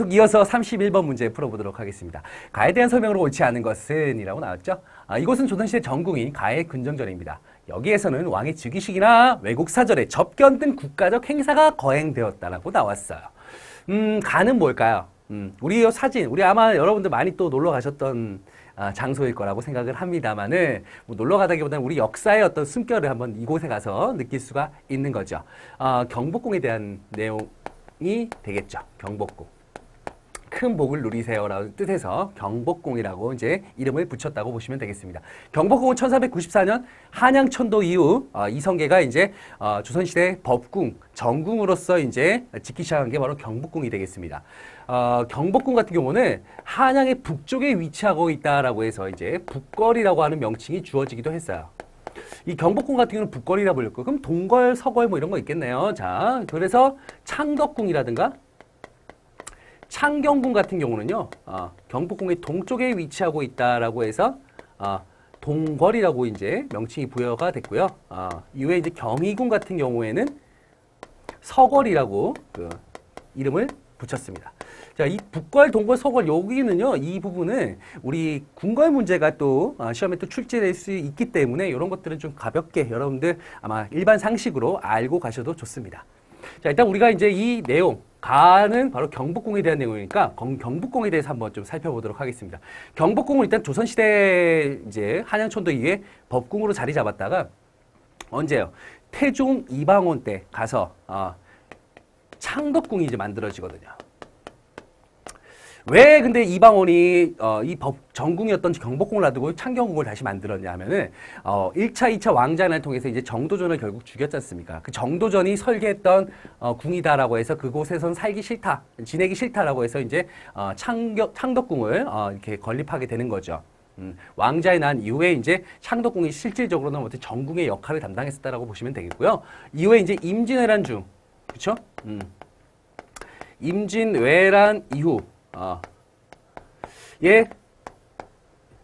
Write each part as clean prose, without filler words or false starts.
쭉 이어서 31번 문제 풀어보도록 하겠습니다. 가에 대한 설명으로 옳지 않은 것은 이라고 나왔죠. 이곳은 조선시대 전궁인 가의 근정전입니다. 여기에서는 왕의 즉위식이나 외국 사절에 접견 등 국가적 행사가 거행되었다라고 나왔어요. 가는 뭘까요? 우리 사진, 우리 아마 여러분들 많이 또 놀러 가셨던 장소일 거라고 생각을 합니다만은 뭐 놀러 가다기보다는 우리 역사의 어떤 숨결을 한번 이곳에 가서 느낄 수가 있는 거죠. 경복궁에 대한 내용이 되겠죠. 경복궁. 큰 복을 누리세요라는 뜻에서 경복궁이라고 이제 이름을 붙였다고 보시면 되겠습니다. 경복궁은 1494년 한양천도 이후 이성계가 이제 조선시대 법궁, 정궁으로서 이제 짓기 시작한 게 바로 경복궁이 되겠습니다. 경복궁 같은 경우는 한양의 북쪽에 위치하고 있다라고 해서 이제 북거리라고 하는 명칭이 주어지기도 했어요. 이 경복궁 같은 경우는 북거리라 불렸고, 그럼 동걸, 서걸 뭐 이런 거 있겠네요. 자, 그래서 창덕궁이라든가 창경궁 같은 경우는요, 경복궁의 동쪽에 위치하고 있다라고 해서 동거리라고 이제 명칭이 부여가 됐고요. 이후에 이제 경희궁 같은 경우에는 서거리라고 그 이름을 붙였습니다. 자, 이 북걸, 동걸, 서걸 여기는요, 이 부분은 우리 궁궐 문제가 또 시험에 또 출제될 수 있기 때문에 이런 것들은 좀 가볍게 여러분들 아마 일반 상식으로 알고 가셔도 좋습니다. 자, 일단 우리가 이제 이 내용, 가는 바로 경복궁에 대한 내용이니까 경복궁에 대해서 한번 좀 살펴보도록 하겠습니다. 경복궁은 일단 조선시대 이제 한양천도 이후에 법궁으로 자리 잡았다가 언제요? 태종 이방원 때 가서 창덕궁이 이제 만들어지거든요. 왜 근데 이방원이 이 정궁이었던 경복궁을 놔두고 창경궁을 다시 만들었냐 하면은 1차, 2차 왕자난을 통해서 이제 정도전을 결국 죽였지 않습니까? 그 정도전이 설계했던 궁이다라고 해서 그곳에선 살기 싫다, 지내기 싫다라고 해서 이제 창덕궁을 이렇게 건립하게 되는 거죠. 왕자의 난 이후에 이제 창덕궁이 실질적으로는 어떤 정궁의 역할을 담당했었다라고 보시면 되겠고요. 이후에 이제 임진왜란 중, 그렇죠? 임진왜란 이후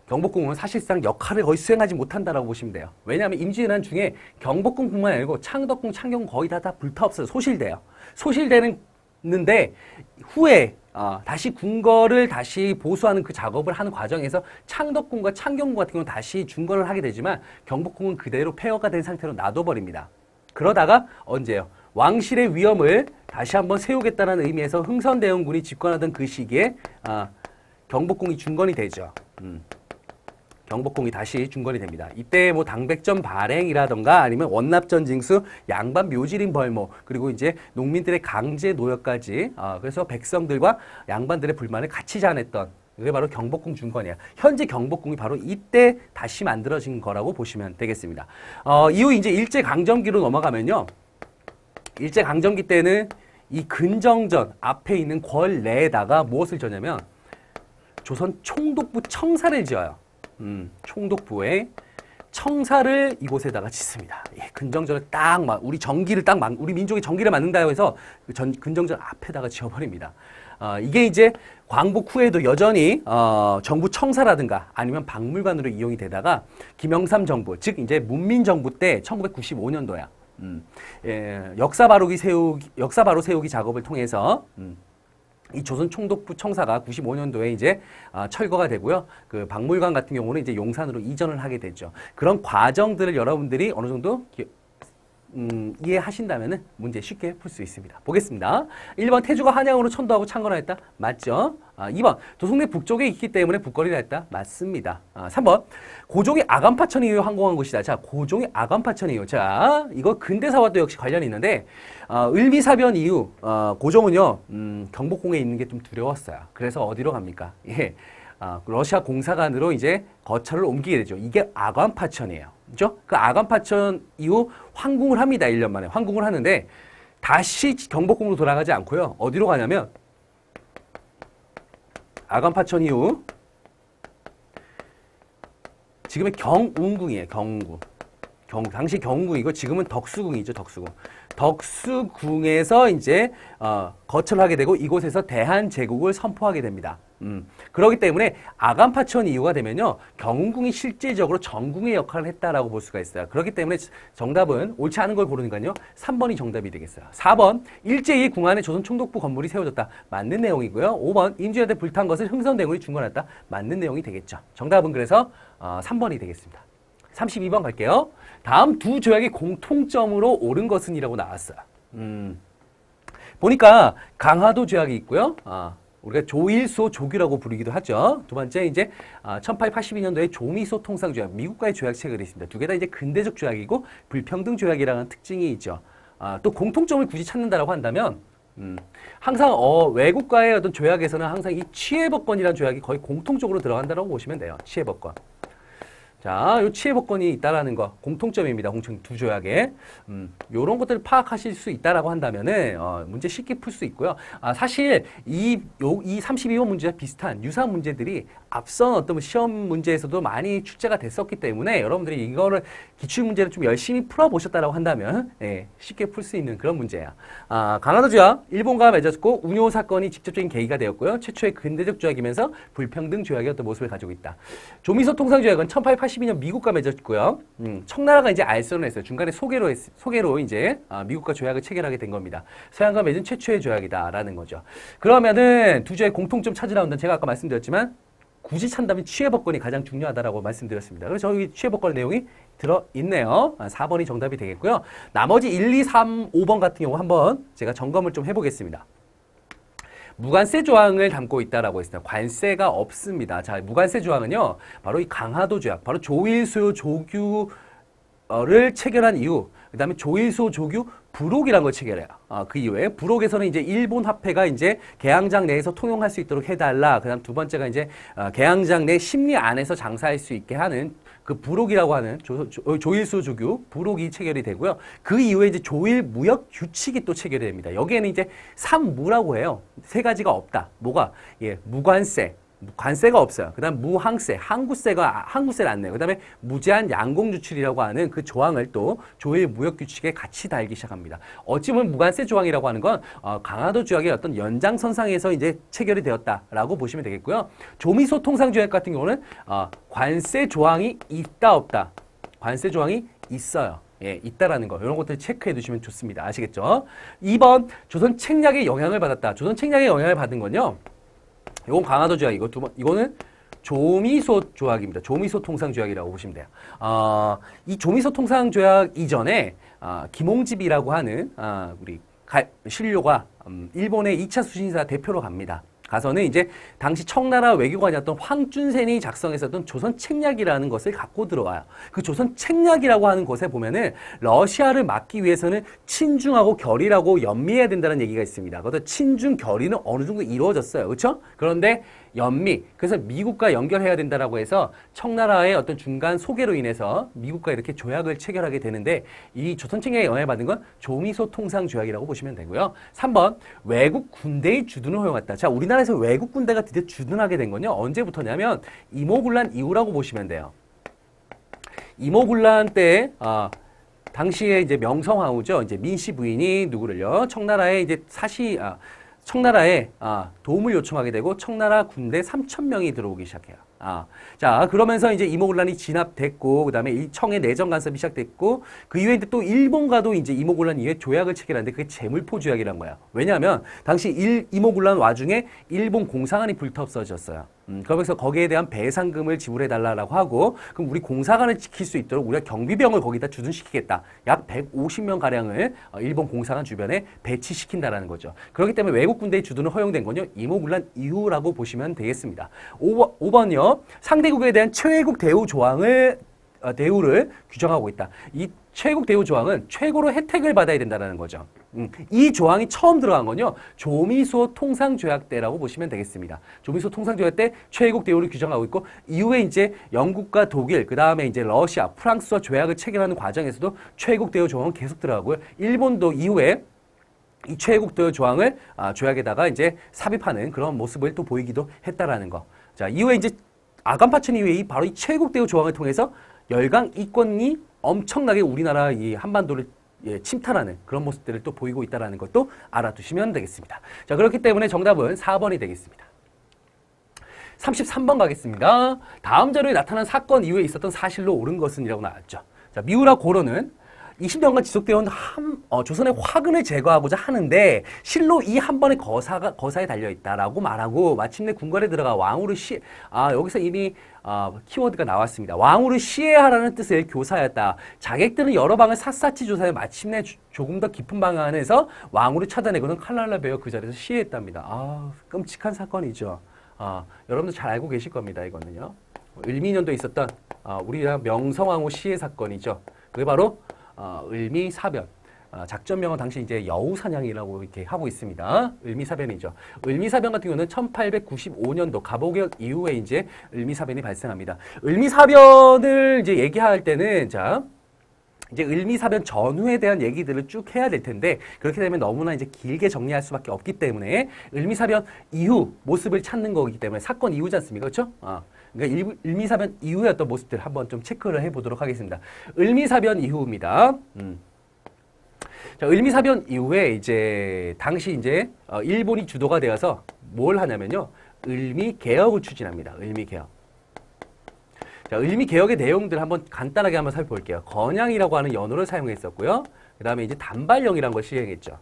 경복궁은 사실상 역할을 거의 수행하지 못한다라고 보시면 돼요. 왜냐하면 임진왜란 중에 경복궁뿐만 아니고 창덕궁, 창경궁 거의 다 불타없어요. 소실돼요. 소실되는데 후에 다시 궁궐을 다시 보수하는 그 작업을 하는 과정에서 창덕궁과 창경궁 같은 경우는 다시 중건을 하게 되지만 경복궁은 그대로 폐허가 된 상태로 놔둬버립니다. 그러다가 언제요? 왕실의 위엄을 다시 한번 세우겠다는 의미에서 흥선대원군이 집권하던 그 시기에 경복궁이 중건이 되죠. 경복궁이 다시 중건이 됩니다. 이때 뭐 당백전 발행이라던가 아니면 원납전 징수, 양반 묘지림 벌모, 그리고 이제 농민들의 강제 노역까지 그래서 백성들과 양반들의 불만을 같이 자아냈던 그게 바로 경복궁 중건이에요. 현재 경복궁이 바로 이때 다시 만들어진 거라고 보시면 되겠습니다. 이후 이제 일제강점기로 넘어가면요. 일제강점기 때는 이 근정전 앞에 있는 궐내에다가 무엇을 지었냐면 조선 총독부 청사를 지어요. 총독부에 청사를 이곳에다가 짓습니다. 예, 근정전을 딱 우리 전기를 우리 민족의 전기를 만든다고 해서 근정전 앞에다가 지어버립니다. 이게 이제 광복 후에도 여전히 정부 청사라든가 아니면 박물관으로 이용이 되다가 김영삼 정부, 즉 이제 문민정부 때 1995년도야. 역사 바로 세우기 작업을 통해서 이 조선 총독부 청사가 95년도에 이제 철거가 되고요. 그 박물관 같은 경우는 이제 용산으로 이전을 하게 되죠. 그런 과정들을 여러분들이 어느 정도 이해하신다면은 문제 쉽게 풀 수 있습니다. 보겠습니다. 1번 태조가 한양으로 천도하고 창건하였다. 맞죠? 2번 도성내 북쪽에 있기 때문에 북거리라 했다. 맞습니다. 3번 고종이 아간파천 이후에 항공한 곳이다. 자, 고종이 아간파천 이후. 자, 이거 근대사와도 역시 관련이 있는데 을미사변 이후 고종은요 경복궁에 있는 게 좀 두려웠어요. 그래서 어디로 갑니까? 예, 러시아 공사관으로 이제 거처를 옮기게 되죠. 이게 아간파천이에요. 그죠? 그 아간파천 이후 황궁을 합니다. 1년 만에. 황궁을 하는데 다시 경복궁으로 돌아가지 않고요. 어디로 가냐면 아간파천 이후 지금의 경운궁이에요. 경운궁. 당시 경운궁이고 지금은 덕수궁이죠. 덕수궁. 덕수궁에서 이제 거처를 하게 되고 이곳에서 대한제국을 선포하게 됩니다. 그렇기 때문에 아간파천 이후가 되면요, 경운궁이 실질적으로 전궁의 역할을 했다라고 볼 수가 있어요. 그렇기 때문에 정답은 옳지 않은 걸 고르니까요, 3번이 정답이 되겠어요. 4번, 일제히 궁 안에 조선 총독부 건물이 세워졌다. 맞는 내용이고요. 5번, 임진왜란때 불탄 것을 흥선대군이 중건했다. 맞는 내용이 되겠죠. 정답은 그래서 3번이 되겠습니다. 32번 갈게요. 다음 두 조약이 공통점으로 옳은 것은 이라고 나왔어요. 보니까 강화도 조약이 있고요. 우리가 조일소 조규라고 부르기도 하죠. 두 번째 이제 1882년도에 조미소 통상조약, 미국과의 조약 체결이 있습니다. 두 개 다 이제 근대적 조약이고 불평등 조약이라는 특징이 있죠. 또 공통점을 굳이 찾는다라고 한다면 항상 외국과의 어떤 조약에서는 항상 이 취해법권이라는 조약이 거의 공통적으로 들어간다라고 보시면 돼요. 취해법권. 자, 요 취해법권이 있다라는 거 공통점입니다. 공통 두 조약에 요런 것들을 파악하실 수 있다라고 한다면은 문제 쉽게 풀 수 있고요. 사실 이 32번 문제와 비슷한 유사한 문제들이 앞선 어떤 시험 문제에서도 많이 출제가 됐었기 때문에 여러분들이 이거를 기출 문제를 좀 열심히 풀어보셨다라고 한다면 쉽게 풀 수 있는 그런 문제야. 강화도 조약 일본과 맺었고 운요 사건이 직접적인 계기가 되었고요. 최초의 근대적 조약이면서 불평등 조약의 어떤 모습을 가지고 있다. 조미소 통상조약은 1882년 미국과 맺었고요. 청나라가 이제 알선을 했어요. 중간에 소개로 이제 미국과 조약을 체결하게 된 겁니다. 서양과 맺은 최초의 조약이다라는 거죠. 그러면은 두 조약 공통점 찾으라는 건 제가 아까 말씀드렸지만 굳이 찾다면 취해법권이 가장 중요하다라고 말씀드렸습니다. 그래서 저기 취해법권 내용이 들어있네요. 4번이 정답이 되겠고요. 나머지 1, 2, 3, 5번 같은 경우 한번 제가 점검을 좀 해보겠습니다. 무관세 조항을 담고 있다라고 했습니다. 관세가 없습니다. 자, 무관세 조항은요, 바로 이 강화도 조약, 바로 조일소 조규를 체결한 이후, 그 다음에 조일소 조규 부록이라는 걸 체결해요. 그 이후에 부록에서는 이제 일본 화폐가 이제 개항장 내에서 통용할 수 있도록 해달라. 그 다음 두 번째가 이제 개항장 내 심리 안에서 장사할 수 있게 하는 그 부록이라고 하는 조일소 조규 부록이 체결이 되고요. 그 이후에 이제 조일 무역 규칙이 또 체결이 됩니다. 여기에는 이제 삼무라고 해요. 세 가지가 없다. 뭐가? 무관세. 관세가 없어요. 그 다음 무항세, 항구세를 안 내요. 그 다음에 무제한 양공유출이라고 하는 그 조항을 또 조일 무역규칙에 같이 달기 시작합니다. 어찌 보면 무관세 조항이라고 하는 건 강화도 조약의 어떤 연장선상에서 이제 체결이 되었다라고 보시면 되겠고요. 조미소 통상조약 같은 경우는 관세 조항이 있다 없다. 관세 조항이 있어요. 있다라는 거. 이런 것들 체크해 두시면 좋습니다. 아시겠죠? 2번 조선 책략의 영향을 받았다. 조선 책략의 영향을 받은 건요. 이건 강화도 조약, 이거는 조미소 조약입니다. 조미소 통상조약이라고 보시면 돼요. 이 조미소 통상조약 이전에 김홍집이라고 하는 우리 신료가 일본의 2차 수신사 대표로 갑니다. 가서는 이제 당시 청나라 외교관이었던 황준센이 작성했었던 조선 책략이라는 것을 갖고 들어와요. 그 조선 책략이라고 하는 것에 보면은 러시아를 막기 위해서는 친중하고 결의라고 연미해야 된다는 얘기가 있습니다. 그것도 친중 결의는 어느 정도 이루어졌어요. 그렇죠? 그런데 연미, 그래서 미국과 연결해야 된다라고 해서 청나라의 어떤 중간 소개로 인해서 미국과 이렇게 조약을 체결하게 되는데 이 조선 책략에 영향을 받은 건 조미소 통상 조약이라고 보시면 되고요. 3번 외국 군대의 주둔을 허용했다. 자, 우리나라에서 외국 군대가 드디어 주둔하게 된 건요. 언제부터냐면 이모군란 이후라고 보시면 돼요. 이모군란 때 당시에 이제 명성황후죠. 이제 민씨 부인이 누구를요? 청나라에 이제 청나라에 도움을 요청하게 되고 청나라 군대 3,000명이 들어오기 시작해요. 자, 그러면서 이제 이모군란이 진압됐고, 그 다음에 이 청의 내정 간섭이 시작됐고, 그 이후에 또 일본과도 이제 이모군란 이후에 조약을 체결하는데 그게 재물포 조약이란 거야. 왜냐하면 당시 이모군란 와중에 일본 공사관이 불타없어졌어요. 그러면서 거기에 대한 배상금을 지불해달라고 하고, 그럼 우리 공사관을 지킬 수 있도록 우리가 경비병을 거기다 주둔시키겠다. 약 150명 가량을 일본 공사관 주변에 배치시킨다라는 거죠. 그렇기 때문에 외국 군대의 주둔은 허용된 건요, 이모군란 이후라고 보시면 되겠습니다. 5번요. 상대국에 대한 최애국 대우를 규정하고 있다. 이 최애국 대우 조항은 최고로 혜택을 받아야 된다는 거죠. 이 조항이 처음 들어간 건요, 조미소 통상조약 때라고 보시면 되겠습니다. 조미소 통상조약 때 최애국 대우를 규정하고 있고, 이후에 이제 영국과 독일, 그 다음에 이제 러시아, 프랑스와 조약을 체결하는 과정에서도 최애국 대우 조항은 계속 들어가고요. 일본도 이후에 이 최애국 대우 조항을 조약에다가 이제 삽입하는 그런 모습을 또 보이기도 했다라는 거. 자, 이후에 이제 아간파천 이후에 바로 이 최애국 대우 조항을 통해서 열강 이권이 엄청나게 우리나라 이 한반도를 침탈하는 그런 모습들을 또 보이고 있다는 것도 알아두시면 되겠습니다. 자, 그렇기 때문에 정답은 4번이 되겠습니다. 33번 가겠습니다. 다음 자료에 나타난 사건 이후에 있었던 사실로 옳은 것은 이라고 나왔죠. 자, 미우라 고로는 20년간 지속되어온 조선의 화근을 제거하고자 하는데 실로 이 한 번의 거사에 달려있다라고 말하고 마침내 궁궐에 들어가 왕후를 여기서 이미 키워드가 나왔습니다. 왕후를 시해하라는 뜻의 교사였다. 자객들은 여러 방을 샅샅이 조사해 마침내 조금 더 깊은 방 안에서 왕후를 찾아내고는 칼날라 베어 그 자리에서 시해했답니다. 끔찍한 사건이죠. 여러분도 잘 알고 계실 겁니다. 이거는요. 을미년도에 있었던 우리나라 명성황후 시해 사건이죠. 그게 바로 을미사변. 작전명은 당시 이제 여우사냥이라고 이렇게 하고 있습니다. 을미사변이죠. 을미사변 같은 경우는 1895년도 가보개혁 이후에 이제 을미사변이 발생합니다. 을미사변을 이제 얘기할 때는 이제 을미사변 전후에 대한 얘기들을 쭉 해야 될 텐데 그렇게 되면 너무나 이제 길게 정리할 수밖에 없기 때문에 을미사변 이후 모습을 찾는 거기 때문에 사건 이후지 않습니까? 그렇죠? 그러니까 을미사변 이후의 어떤 모습들 한번 좀 체크를 해보도록 하겠습니다. 을미사변 이후입니다. 자, 을미사변 이후에 이제 당시 이제 일본이 주도가 되어서 뭘 하냐면요, 을미개혁을 추진합니다. 을미개혁. 자, 을미개혁의 내용들 한번 간단하게 한번 살펴볼게요. 건양이라고 하는 연호를 사용했었고요. 그 다음에 이제 단발령이라는 걸 시행했죠.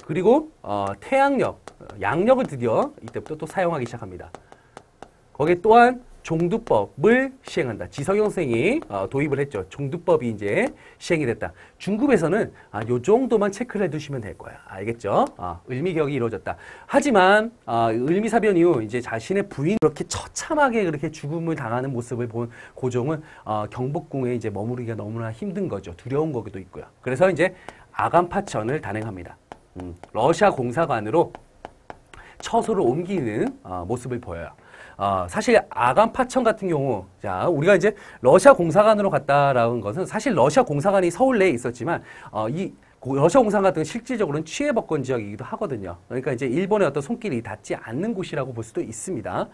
그리고 태양력, 양력을 드디어 이때부터 또 사용하기 시작합니다. 거기에 또한 종두법을 시행한다. 지석영 선생이 도입을 했죠. 종두법이 이제 시행이 됐다. 중급에서는 요 정도만 체크를 해두시면 될 거야. 알겠죠? 을미개혁이 이루어졌다. 하지만 을미사변 이후 이제 자신의 부인 그렇게 처참하게 그렇게 죽음을 당하는 모습을 본 고종은 경복궁에 이제 머무르기가 너무나 힘든 거죠. 두려운 거기도 있고요. 그래서 이제 아간파천을 단행합니다. 러시아 공사관으로 처소를 옮기는 모습을 보여요. 사실 아간파천 같은 경우, 자, 우리가 이제 러시아 공사관으로 갔다라는 것은 사실 러시아 공사관이 서울 내에 있었지만, 이 러시아 공사관 같은 건 실질적으로는 취해법권 지역이기도 하거든요. 그러니까 이제 일본의 어떤 손길이 닿지 않는 곳이라고 볼 수도 있습니다.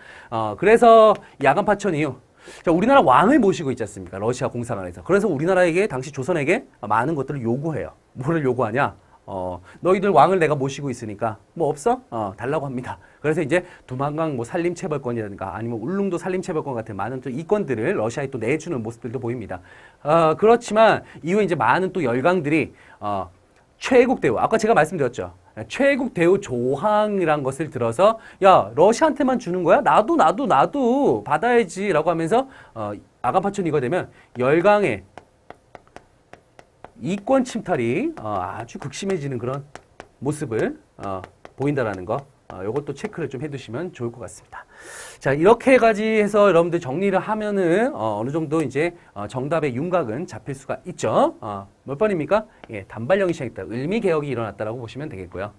그래서 이 아간파천 이후, 자, 우리나라 왕을 모시고 있지 않습니까? 러시아 공사관에서. 그래서 우리나라에게, 당시 조선에게 많은 것들을 요구해요. 뭐를 요구하냐? 너희들 왕을 내가 모시고 있으니까 뭐 없어? 달라고 합니다. 그래서 이제 두만강 뭐 산림체벌권이라든가 아니면 울릉도 산림체벌권 같은 많은 또 이권들을 러시아에 또 내주는 모습들도 보입니다. 그렇지만 이후에 이제 많은 또 열강들이 최애국 대우, 아까 제가 말씀드렸죠. 최애국 대우 조항이란 것을 들어서 야, 러시아한테만 주는 거야? 나도 받아야지 라고 하면서 아간파천 이거 되면 열강의 이권 침탈이 아주 극심해지는 그런 모습을 보인다라는 거, 이것도 체크를 좀 해두시면 좋을 것 같습니다. 자, 이렇게까지 해서 여러분들 정리를 하면은 어느 정도 이제 정답의 윤곽은 잡힐 수가 있죠. 몇 번입니까? 예, 단발령이 시행했다. 을미개혁이 일어났다라고 보시면 되겠고요.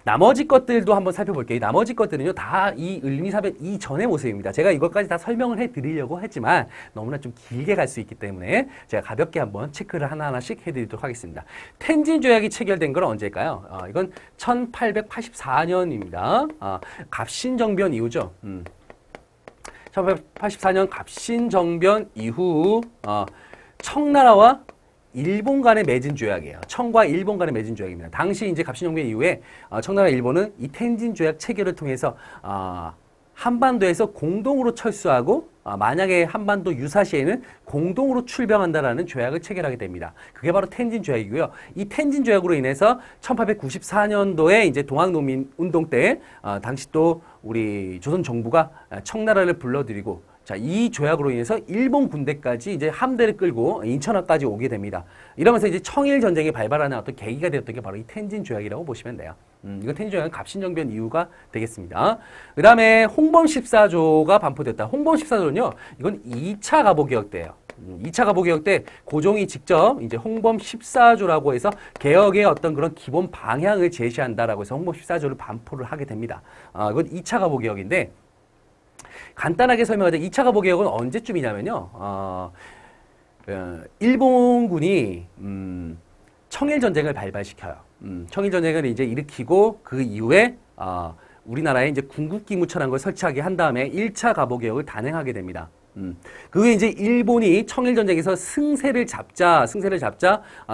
나머지 것들도 한번 살펴볼게요. 나머지 것들은요, 다 이 을미사변 이전의 모습입니다. 제가 이것까지 다 설명을 해드리려고 했지만 너무나 좀 길게 갈 수 있기 때문에 제가 가볍게 한번 체크를 하나하나씩 해드리도록 하겠습니다. 텐진 조약이 체결된 건 언제일까요? 이건 1884년입니다. 갑신정변 이후죠. 1884년 갑신정변 이후 청나라와 일본 간에 맺은 조약이에요. 청과 일본 간에 맺은 조약입니다. 당시 이제 갑신정변 이후에 청나라 일본은 이 텐진 조약 체결을 통해서 한반도에서 공동으로 철수하고 만약에 한반도 유사시에는 공동으로 출병한다라는 조약을 체결하게 됩니다. 그게 바로 텐진 조약이고요. 이 텐진 조약으로 인해서 1894년도에 이제 동학농민 운동 때 당시 또 우리 조선 정부가 청나라를 불러들이고, 자, 이 조약으로 인해서 일본 군대까지 이제 함대를 끌고 인천항까지 오게 됩니다. 이러면서 이제 청일 전쟁이 발발하는 어떤 계기가 되었던 게 바로 이 텐진 조약이라고 보시면 돼요. 이건 텐진 조약은 갑신정변 이후가 되겠습니다. 그 다음에 홍범 14조가 반포됐다. 홍범 14조는요, 이건 2차 가보개혁 때예요. 2차 가보개혁 때 고종이 직접 이제 홍범 14조라고 해서 개혁의 어떤 그런 기본 방향을 제시한다라고 해서 홍범 14조를 반포를 하게 됩니다. 이건 2차 가보개혁인데, 간단하게 설명하자. 2차 가보개혁은 언제쯤이냐면요, 일본군이 청일전쟁을 발발시켜요. 청일전쟁을 이제 일으키고 그 이후에 우리나라에 이제 궁극기무처라는 걸 설치하게 한 다음에 1차 가보개혁을 단행하게 됩니다. 그 후에 이제 일본이 청일전쟁에서 승세를 잡자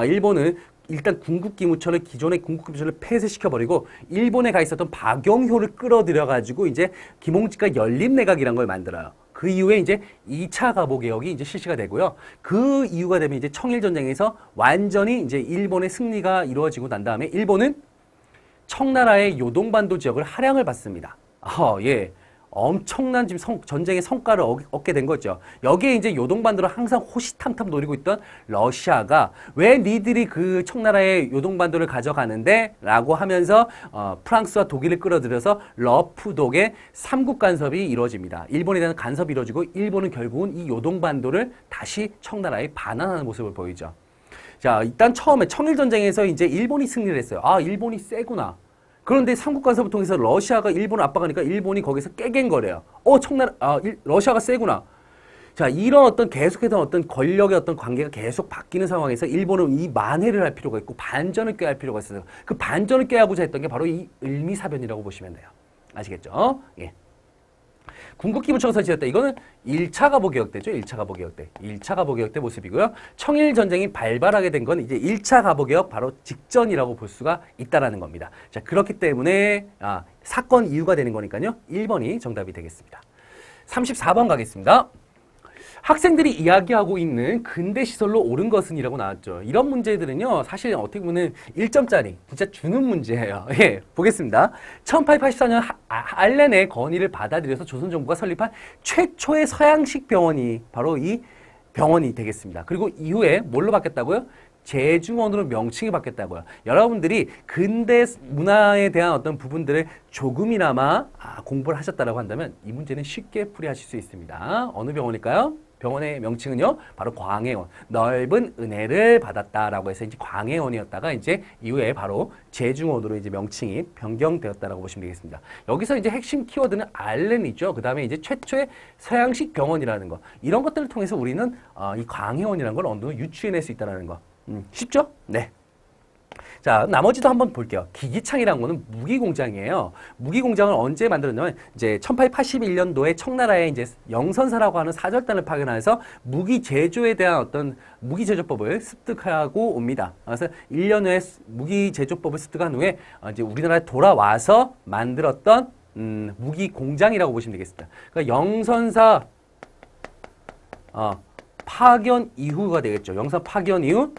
일본은 일단 군국기무처를 기존의 군국기무처를 폐쇄시켜버리고 일본에 가 있었던 박용효를 끌어들여가지고 이제 김홍직과 연립내각이란 걸 만들어요. 그 이후에 이제 2차 가보개혁이 이제 실시가 되고요. 그 이유가 되면 이제 청일전쟁에서 완전히 이제 일본의 승리가 이루어지고 난 다음에 일본은 청나라의 요동반도 지역을 할양을 받습니다. 예. 엄청난 지금 전쟁의 성과를 얻게 된 거죠. 여기에 이제 요동반도를 항상 호시탐탐 노리고 있던 러시아가 왜 니들이 그 청나라의 요동반도를 가져가는데? 라고 하면서 프랑스와 독일을 끌어들여서 러프독의 삼국 간섭이 이루어집니다. 일본에 대한 간섭이 이루어지고 일본은 결국은 이 요동반도를 다시 청나라에 반환하는 모습을 보이죠. 자, 일단 처음에 청일전쟁에서 이제 일본이 승리를 했어요. 아, 일본이 세구나. 그런데 삼국간섭을 통해서 러시아가 일본을 압박하니까 일본이 거기서 깨갱거려요. 러시아가 세구나. 자, 이런 어떤 계속해서 어떤 권력의 어떤 관계가 계속 바뀌는 상황에서 일본은 이 만회를 할 필요가 있고 반전을 꾀할 필요가 있어요. 그 반전을 꾀하고자 했던 게 바로 이 을미사변이라고 보시면 돼요. 아시겠죠? 예. 군국기무처가 설치됐다. 이거는 1차 가보개혁 때죠. 1차 가보개혁 때. 1차 가보개혁 때 모습이고요. 청일전쟁이 발발하게 된 건 이제 1차 가보개혁 바로 직전이라고 볼 수가 있다라는 겁니다. 자, 그렇기 때문에 사건 이유가 되는 거니까요. 1번이 정답이 되겠습니다. 34번 가겠습니다. 학생들이 이야기하고 있는 근대 시설로 옳은 것은 이라고 나왔죠. 이런 문제들은요, 사실 어떻게 보면 1점짜리, 진짜 주는 문제예요. 예, 보겠습니다. 1884년 알렌의 건의를 받아들여서 조선정부가 설립한 최초의 서양식 병원이 바로 이 병원이 되겠습니다. 그리고 이후에 뭘로 바뀌었다고요? 제중원으로 명칭이 바뀌었다고요. 여러분들이 근대 문화에 대한 어떤 부분들을 조금이나마 공부를 하셨다고 한다면 이 문제는 쉽게 풀이하실 수 있습니다. 어느 병원일까요? 병원의 명칭은요, 바로 광해원, 넓은 은혜를 받았다라고 해서 이제 광해원이었다가 이제 이후에 바로 제중원으로 이제 명칭이 변경되었다라고 보시면 되겠습니다. 여기서 이제 핵심 키워드는 알렌이죠. 그 다음에 이제 최초의 서양식 병원이라는 거, 이런 것들을 통해서 우리는 이 광해원이라는 걸 어느 정도 유추해낼 수 있다는 거. 쉽죠? 네. 자, 나머지도 한번 볼게요. 기기창이라는 거는 무기공장이에요. 무기공장을 언제 만들었냐면, 이제 1881년도에 청나라에 이제 영선사라고 하는 사절단을 파견해서 무기 제조에 대한 어떤 무기 제조법을 습득하고 옵니다. 그래서 1년 후에 무기 제조법을 습득한 후에 이제 우리나라에 돌아와서 만들었던 무기공장이라고 보시면 되겠습니다. 그러니까 영선사 파견 이후가 되겠죠. 영선 파견 이후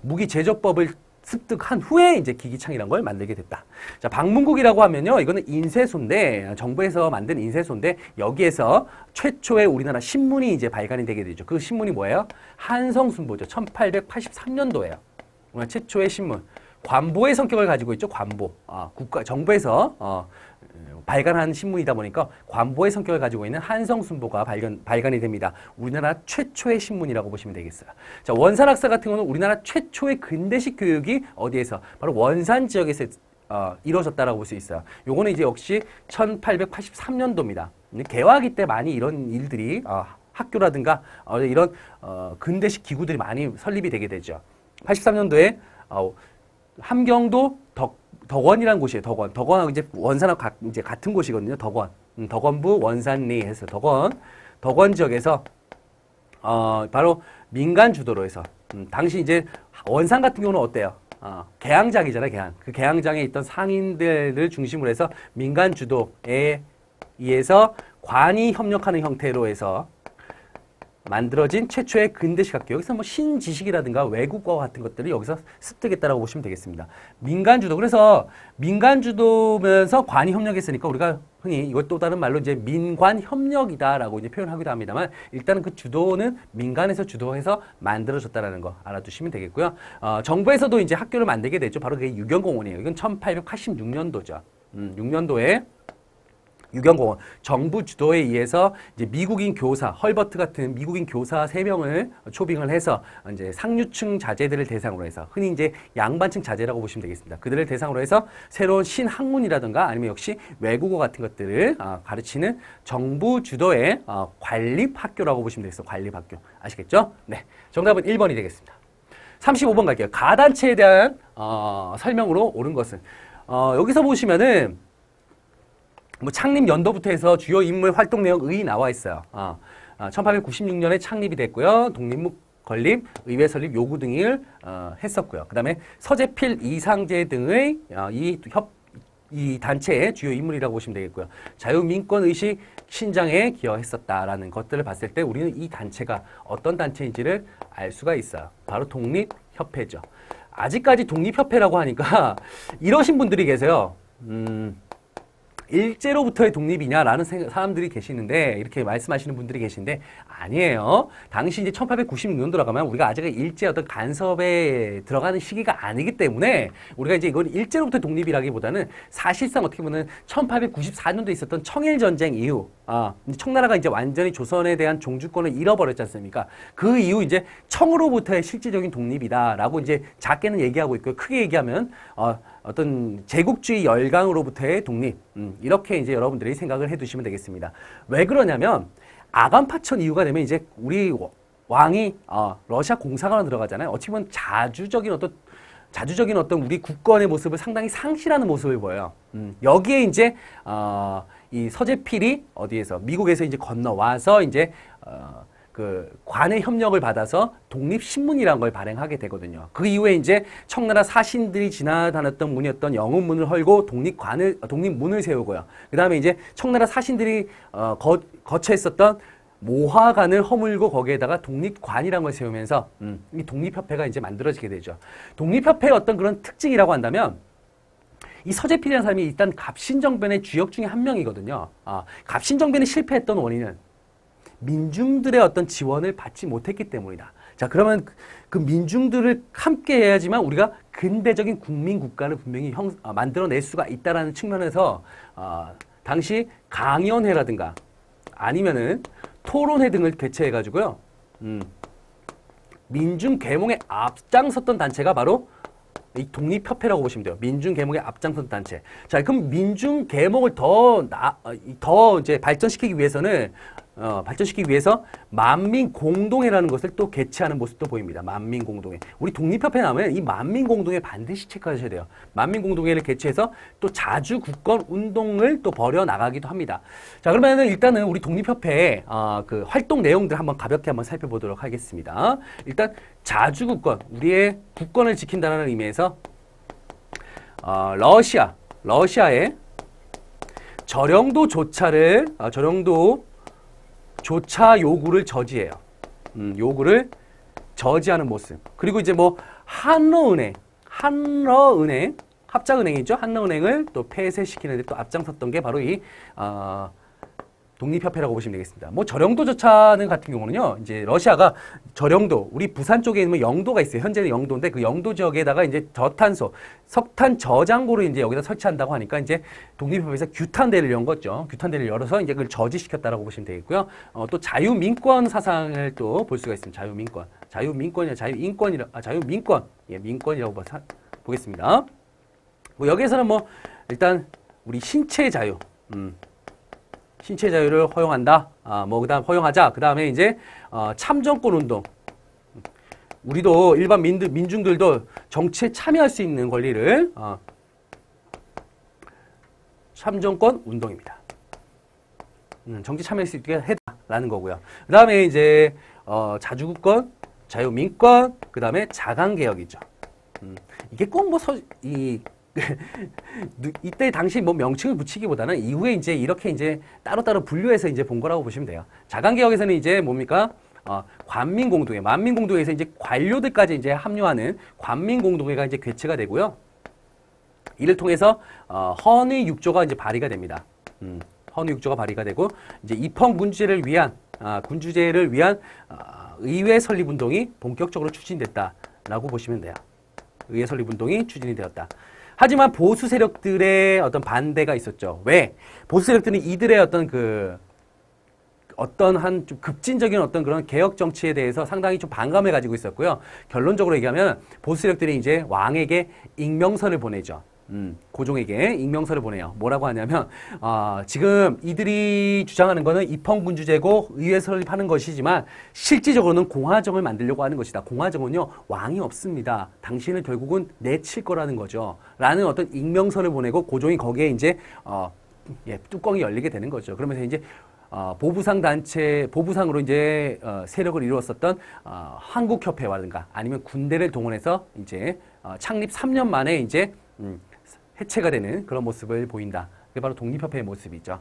무기 제조법을 습득한 후에 이제 기기창이라는 걸 만들게 됐다. 자, 방문국이라고 하면요, 이거는 인쇄소인데, 정부에서 만든 인쇄소인데, 여기에서 최초의 우리나라 신문이 이제 발간이 되게 되죠. 그 신문이 뭐예요? 한성순보죠. 1883년도예요. 최초의 신문. 관보의 성격을 가지고 있죠. 관보. 정부에서 발간한 신문이다 보니까 관보의 성격을 가지고 있는 한성순보가 발간이 됩니다. 우리나라 최초의 신문이라고 보시면 되겠어요. 자, 원산학사 같은 경우는 우리나라 최초의 근대식 교육이 어디에서? 바로 원산 지역에서 이루어졌다라고 볼 수 있어요. 요거는 이제 역시 1883년도입니다. 개화기 때 많이 이런 일들이 학교라든가 이런 근대식 기구들이 많이 설립이 되게 되죠. 83년도에 함경도 덕원이라는 곳이에요. 덕원하고 이제 원산하고 이제 같은 곳이거든요. 덕원. 덕원부 원산리 해서 덕원 지역에서 바로 민간 주도로 해서 당시 이제 원산 같은 경우는 어때요? 개항장이잖아요. 개항. 그 개항장에 있던 상인들을 중심으로 해서 민간 주도에 의해서 관이 협력하는 형태로 해서 만들어진 최초의 근대식 학교. 여기서 뭐 신지식이라든가 외국어 같은 것들을 여기서 습득했다라고 보시면 되겠습니다. 민간주도. 그래서 민간주도면서 관이 협력했으니까 우리가 흔히 이걸 또 다른 말로 이제 민관협력이다라고 이제 표현하기도 합니다만, 일단은 그 주도는 민간에서 주도해서 만들어졌다라는 거 알아두시면 되겠고요. 정부에서도 이제 학교를 만들게 됐죠. 바로 그게 유경공원이에요. 이건 1886년도죠. 6년도에 유경공원 정부 주도에 의해서 이제 미국인 교사 헐버트 같은 미국인 교사 3명을 초빙을 해서 이제 상류층 자제들을 대상으로 해서 흔히 이제 양반층 자제라고 보시면 되겠습니다. 그들을 대상으로 해서 새로운 신학문이라든가 아니면 역시 외국어 같은 것들을 가르치는 정부 주도의 관립학교라고 보시면 되겠어요. 관립학교. 아시겠죠? 네. 정답은 1번이 되겠습니다. 35번 갈게요. 가단체에 대한 설명으로 옳은 것은 여기서 보시면은 뭐 창립 연도부터 해서 주요 인물 활동 내역이 나와 있어요. 1896년에 창립이 됐고요. 건립, 의회 설립 요구 등을 했었고요. 그 다음에 서재필, 이상재 등의 이 단체의 주요 인물이라고 보시면 되겠고요. 자유민권의식 신장에 기여했었다라는 것들을 봤을 때 우리는 이 단체가 어떤 단체인지를 알 수가 있어요. 바로 독립협회죠. 아직까지 독립협회라고 하니까 이러신 분들이 계세요. 일제로부터의 독립이냐라는 사람들이 계시는데, 이렇게 말씀하시는 분들이 계신데, 아니에요. 당시 이제 1896년도라고 하면 우리가 아직 일제 어떤 간섭에 들어가는 시기가 아니기 때문에 우리가 이제 이걸 일제로부터 독립이라기보다는 사실상 어떻게 보면 1894년도에 있었던 청일전쟁 이후, 청나라가 이제 완전히 조선에 대한 종주권을 잃어버렸지 않습니까? 그 이후 이제 청으로부터의 실질적인 독립이다라고 이제 작게는 얘기하고 있고요. 크게 얘기하면, 어떤 제국주의 열강으로부터의 독립, 이렇게 이제 여러분들이 생각을 해 두시면 되겠습니다. 왜 그러냐면 아간파천 이후가 되면 이제 우리 왕이 러시아 공사관으로 들어가잖아요. 어찌 보면 자주적인 어떤 우리 국권의 모습을 상당히 상실하는 모습을 보여요. 여기에 이제 이 서재필이 어디에서 미국에서 이제 건너와서 이제 그 관의 협력을 받아서 독립신문이라는 걸 발행하게 되거든요. 그 이후에 이제 청나라 사신들이 지나다녔던 문이었던 영흥문을 헐고 독립문을 세우고요. 그 다음에 이제 청나라 사신들이 거처했었던 모화관을 허물고 거기에다가 독립관이라는 걸 세우면서 이 독립협회가 이제 만들어지게 되죠. 독립협회의 어떤 그런 특징이라고 한다면 이 서재필이라는 사람이 일단 갑신정변의 주역 중에 한 명이거든요. 갑신정변이 실패했던 원인은 민중들의 어떤 지원을 받지 못했기 때문이다. 자, 그러면 그 민중들을 함께 해야지만 우리가 근대적인 국민국가를 분명히 만들어낼 수가 있다는 측면에서 당시 강연회라든가 아니면은 토론회 등을 개최해가지고요. 민중 계몽에 앞장섰던 단체가 바로 이 독립협회라고 보시면 돼요. 민중 계몽에 앞장선 단체. 자, 그럼 민중 계몽을 더 이제 발전시키기 위해서 만민공동회라는 것을 또 개최하는 모습도 보입니다. 만민공동회. 우리 독립협회 나오면 이 만민공동회 반드시 체크하셔야 돼요. 만민공동회를 개최해서 또 자주국권 운동을 또 벌여 나가기도 합니다. 자, 그러면은 일단은 우리 독립협회의 그 활동 내용들 한번 가볍게 한번 살펴보도록 하겠습니다. 일단 자주국권, 우리의 국권을 지킨다는 의미에서 러시아의 저령도 조차 요구를 저지해요. 요구를 저지하는 모습. 그리고 이제 뭐 한러은행 합작은행이죠. 한러은행을 또 폐쇄시키는 데 또 앞장섰던 게 바로 이 독립협회라고 보시면 되겠습니다. 뭐 저령도 조차는 같은 경우는요, 이제 러시아가 저령도, 우리 부산 쪽에 있는 영도가 있어요. 현재는 영도인데 그 영도 지역에다가 이제 석탄 저장고를 이제 여기다 설치한다고 하니까 이제 독립협회에서 규탄대를 연 거죠. 규탄대를 열어서 이제 그걸 저지시켰다라고 보시면 되겠고요. 또 자유민권 사상을 또 볼 수가 있습니다. 자유민권. 예, 민권이라고 보겠습니다. 뭐 여기에서는 뭐 일단 우리 신체 자유를 허용한다. 그다음 허용하자. 그다음에 이제 참정권 운동. 우리도 일반 민중들도 정치에 참여할 수 있는 권리를 참정권 운동입니다. 정치 참여할 수 있게 해달라는 거고요. 그다음에 이제 자주국권, 자유민권, 그다음에 자강개혁이죠. 이게 꼭 뭐 이때 당시 뭐 명칭을 붙이기보다는 이후에 이제 이렇게 이제 따로따로 분류해서 이제 본 거라고 보시면 돼요. 자강개혁에서는 이제 뭡니까? 관민공동회, 만민공동회에서 이제 관료들까지 이제 합류하는 관민공동회가 이제 개최가 되고요. 이를 통해서 헌의 6조가 이제 발의가 됩니다. 헌의 6조가 발의가 되고 이제 입헌 군주제를 위한 의회 설립 운동이 본격적으로 추진됐다라고 보시면 돼요. 의회 설립 운동이 추진이 되었다. 하지만 보수 세력들의 어떤 반대가 있었죠. 왜? 보수 세력들은 이들의 어떤 한 좀 급진적인 어떤 그런 개혁 정치에 대해서 상당히 좀 반감을 가지고 있었고요. 결론적으로 얘기하면 보수 세력들이 이제 왕에게 익명서를 보내죠. 고종에게 익명서를 보내요. 뭐라고 하냐면 지금 이들이 주장하는 거는 입헌군주제고 의회 설립하는 것이지만 실질적으로는 공화정을 만들려고 하는 것이다. 공화정은요 왕이 없습니다. 당신을 결국은 내칠 거라는 거죠. 라는 어떤 익명서를 보내고 고종이 거기에 이제 뚜껑이 열리게 되는 거죠. 그러면서 이제 보부상 단체, 보부상으로 이제 세력을 이루었었던 한국협회라든가 아니면 군대를 동원해서 이제 창립 3년 만에 이제 해체가 되는 그런 모습을 보인다. 그게 바로 독립협회의 모습이죠.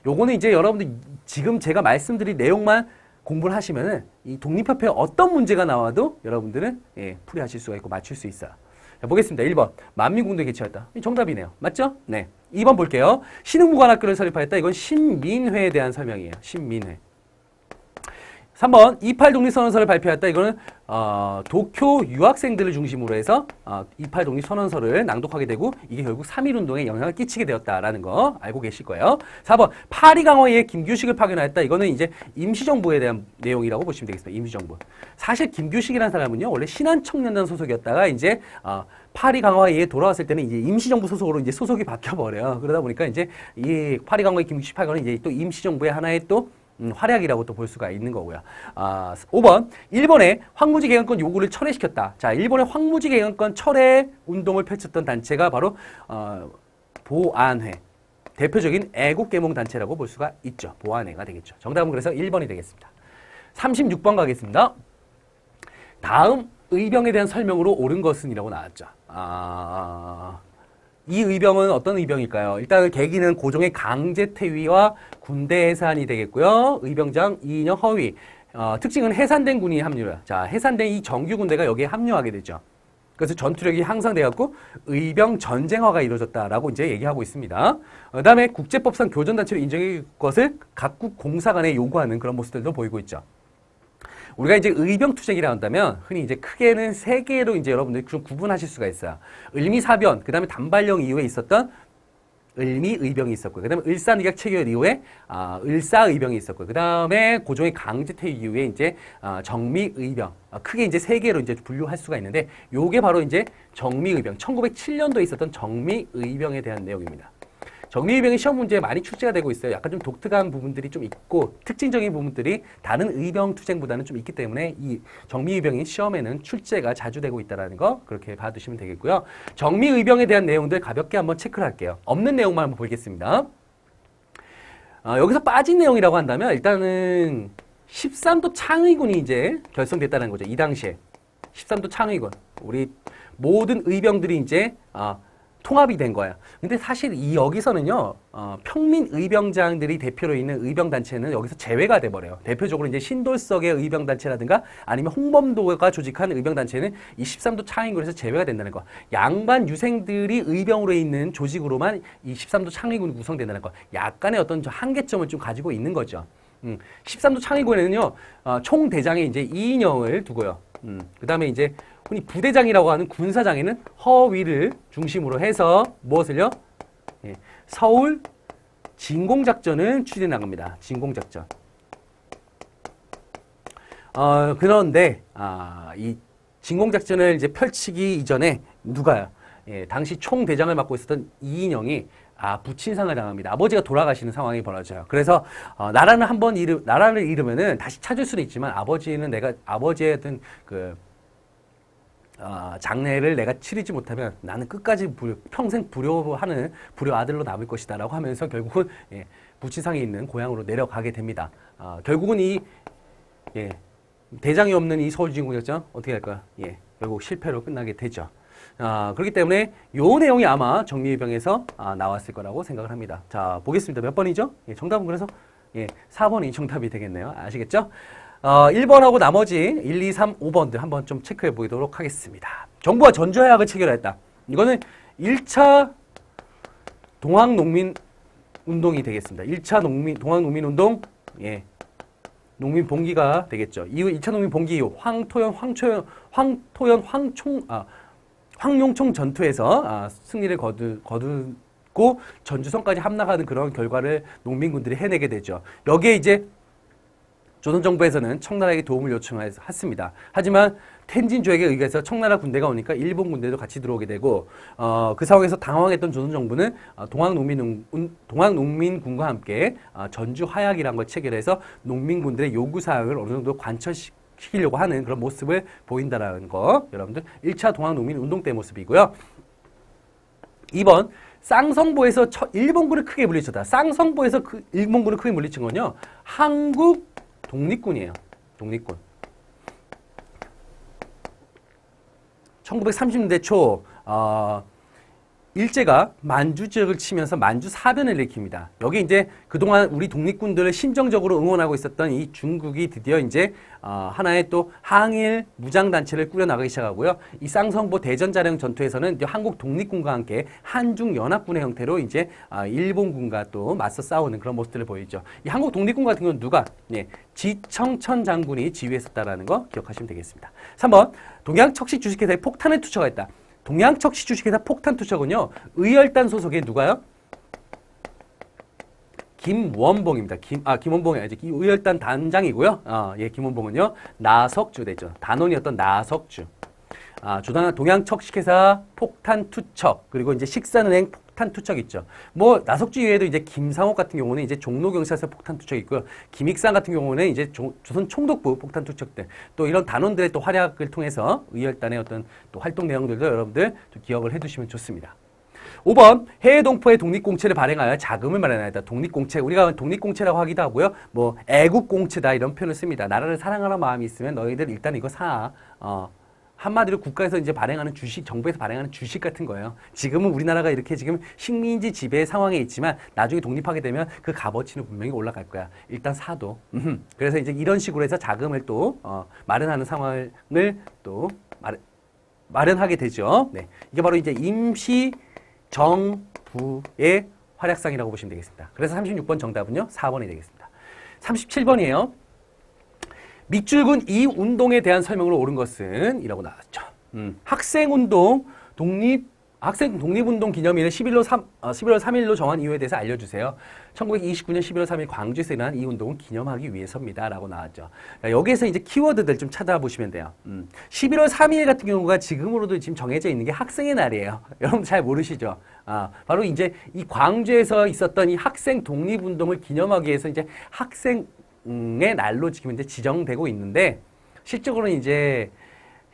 요거는 이제 여러분들 지금 제가 말씀드린 내용만 공부를 하시면은 이 독립협회에 어떤 문제가 나와도 여러분들은 풀이하실 수가 있고 맞출 수 있어요. 자, 보겠습니다. 1번. 만민공동에 개최했다. 정답이네요. 맞죠? 네. 2번 볼게요. 신흥무관학교를 설립하였다. 이건 신민회에 대한 설명이에요. 신민회. 3번 28 독립선언서를 발표했다. 이거는 도쿄 유학생들을 중심으로 해서 28 독립선언서를 낭독하게 되고 이게 결국 3.1운동에 영향을 끼치게 되었다라는 거 알고 계실 거예요. 4번 파리강화에 김규식을 파견하였다. 이거는 이제 임시정부에 대한 내용이라고 보시면 되겠습니다. 임시정부. 사실 김규식이라는 사람은요 원래 신한청년단 소속이었다가 이제 파리강화에 돌아왔을 때는 이제 임시정부 소속으로 이제 소속이 바뀌어버려요. 그러다 보니까 이제 이 파리강화에 김규식 파견은 이제 또 임시정부의 하나의 또 활약이라고 또 볼 수가 있는 거고요. 5번, 일본의 황무지 개간권 요구를 철회시켰다. 자, 일본의 황무지 개간권 철회 운동을 펼쳤던 단체가 바로 보안회. 대표적인 애국계몽 단체라고 볼 수가 있죠. 보안회가 되겠죠. 정답은 그래서 1번이 되겠습니다. 36번 가겠습니다. 다음 의병에 대한 설명으로 옳은 것은 이라고 나왔죠. 이 의병은 어떤 의병일까요? 일단 계기는 고종의 강제 퇴위와 군대 해산이 되겠고요. 의병장 이인영 허위. 특징은 해산된 군이 합류해요. 자, 해산된 이 정규 군대가 여기에 합류하게 되죠. 그래서 전투력이 향상되었고 의병 전쟁화가 이루어졌다라고 이제 얘기하고 있습니다. 그다음에 국제법상 교전단체로 인정할 것을 각국 공사 간에 요구하는 그런 모습들도 보이고 있죠. 우리가 이제 의병투쟁이라 한다면 흔히 이제 크게는 세 개로 이제 여러분들이 좀 구분하실 수가 있어요. 을미사변, 그 다음에 단발령 이후에 있었던 을미의병이 있었고요. 그 다음에 을사늑약 체결 이후에 을사의병이 있었고요. 그 다음에 고종의 강제퇴위 이후에 이제 정미의병. 크게 이제 세 개로 이제 분류할 수가 있는데 요게 바로 이제 정미의병, 1907년도에 있었던 정미의병에 대한 내용입니다. 정미의병이 시험 문제에 많이 출제가 되고 있어요. 약간 좀 독특한 부분들이 좀 있고 특징적인 부분들이 다른 의병 투쟁보다는 좀 있기 때문에 이 정미의병이 시험에는 출제가 자주 되고 있다는 거 그렇게 봐두시면 되겠고요. 정미의병에 대한 내용들 가볍게 한번 체크를 할게요. 없는 내용만 한번 보겠습니다. 여기서 빠진 내용이라고 한다면 일단은 13도 창의군이 이제 결성됐다는 거죠. 이 당시에 13도 창의군 우리 모든 의병들이 이제 통합이 된 거예요. 근데 사실 여기서는요, 평민 의병장들이 대표로 있는 의병단체는 여기서 제외가 돼버려요. 대표적으로 이제 신돌석의 의병단체라든가 아니면 홍범도가 조직한 의병단체는 이 13도 창의군에서 제외가 된다는 거. 양반 유생들이 의병으로 있는 조직으로만 이 13도 창의군이 구성된다는 거. 약간의 어떤 한계점을 좀 가지고 있는 거죠. 13도 창의군에는요, 총대장에 이제 이인영을 두고요. 그 다음에 이제 흔히 부대장이라고 하는 군사장에는 허위를 중심으로 해서 무엇을요? 서울 진공작전을 추진해 나갑니다. 진공작전. 그런데 이 진공작전을 이제 펼치기 이전에 누가요? 당시 총대장을 맡고 있었던 이인영이 부친상을 당합니다. 아버지가 돌아가시는 상황이 벌어져요. 그래서 나라는 한번 나라를 잃으면은 다시 찾을 수는 있지만 아버지의 어떤 그 장래를 내가 치르지 못하면 나는 끝까지 평생 불효하는 불효 아들로 남을 것이다 라고 하면서 결국은 부친상이 있는 고향으로 내려가게 됩니다. 결국은 이 대장이 없는 이 서울진공작전 어떻게 할까요? 결국 실패로 끝나게 되죠. 그렇기 때문에 요 내용이 아마 정미의병에서 나왔을 거라고 생각을 합니다. 자, 보겠습니다. 몇 번이죠? 정답은 그래서 4번이 정답이 되겠네요. 아시겠죠? 1번하고 나머지 1, 2, 3, 5번들 한번 좀 체크해 보도록 하겠습니다. 정부와 전주협약을 체결했다. 이거는 1차 동학농민운동이 되겠습니다. 1차 동학농민운동, 농민봉기가 되겠죠. 이후 2차 농민봉기 이후 황룡총 전투에서 승리를 거두고 전주성까지 함락하는 그런 결과를 농민군들이 해내게 되죠. 여기에 이제 조선정부에서는 청나라에게 도움을 요청했습니다. 하지만 텐진 조약에 의해서 청나라 군대가 오니까 일본 군대도 같이 들어오게 되고 그 상황에서 당황했던 조선정부는 동학농민군과 함께 전주 화약이라는 걸 체결해서 농민군들의 요구사항을 어느 정도 관철시키려고 하는 그런 모습을 보인다는 거 여러분들 1차 동학농민운동 때 모습이고요. 2번 쌍성보에서 일본군을 크게 물리쳤다. 쌍성보에서 그 일본군을 크게 물리친 건요. 한국 독립군이에요. 독립군. 1930년대 초 일제가 만주 지역을 치면서 만주 사변을 일으킵니다. 여기 이제 그동안 우리 독립군들을 심정적으로 응원하고 있었던 이 중국이 드디어 이제 하나의 또 항일 무장단체를 꾸려나가기 시작하고요. 이 쌍성보 대전자령 전투에서는 이제 한국 독립군과 함께 한중연합군의 형태로 이제 일본군과 또 맞서 싸우는 그런 모습들을 보이죠. 이 한국 독립군 같은 경우는 누가? 네, 지청천 장군이 지휘했었다라는 거 기억하시면 되겠습니다. 3번 동양척시 주식회사에 폭탄을 투척했다. 동양척시 주식회사 폭탄 투척은요. 의열단 소속의 누가요? 김원봉입니다. 김원봉이 아니지. 의열단 단장이고요. 예, 김원봉은요. 나석주 되죠. 단원이었던 나석주. 주당한 동양척식회사 폭탄 투척, 그리고 이제 식산은행 폭탄 투척 있죠. 뭐 나석주 이외에도 이제 김상옥 같은 경우는 이제 종로경찰서 폭탄 투척 있고요. 김익상 같은 경우는 이제 조선 총독부 폭탄 투척 등 또 이런 단원들의 또 활약을 통해서 의열단의 어떤 또 활동 내용들도 여러분들 좀 기억을 해두시면 좋습니다. 5번 해외 동포의 독립공채를 발행하여 자금을 마련하였다. 독립공채, 우리가 독립공채라고 하기도 하고요. 뭐 애국공채다 이런 표현을 씁니다. 나라를 사랑하는 마음이 있으면 너희들 일단 이거 사. 한마디로 국가에서 이제 발행하는 주식, 정부에서 발행하는 주식 같은 거예요. 지금은 우리나라가 이렇게 지금 식민지 지배 상황에 있지만 나중에 독립하게 되면 그 값어치는 분명히 올라갈 거야. 일단 사도. 그래서 이제 이런 식으로 해서 자금을 또 마련하는 상황을 또 마련하게 되죠. 네, 이게 바로 이제 임시 정부의 활약상이라고 보시면 되겠습니다. 그래서 36번 정답은요. 4번이 되겠습니다. 37번이에요. 밑줄근 이 운동에 대한 설명으로 옳은 것은 이라고 나왔죠. 학생운동, 학생 독립운동 기념일을 11월 3일로 정한 이유에 대해서 알려주세요. 1929년 11월 3일 광주에서 일어난 이 운동은 기념하기 위해서입니다. 라고 나왔죠. 여기에서 이제 키워드들 좀 찾아보시면 돼요. 11월 3일 같은 경우가 지금으로도 지금 정해져 있는 게 학생의 날이에요. 여러분 잘 모르시죠? 바로 이제 이 광주에서 있었던 이 학생 독립운동을 기념하기 위해서 이제 학생의 날로 지금 이제 지정되고 있는데 실적으로는 이제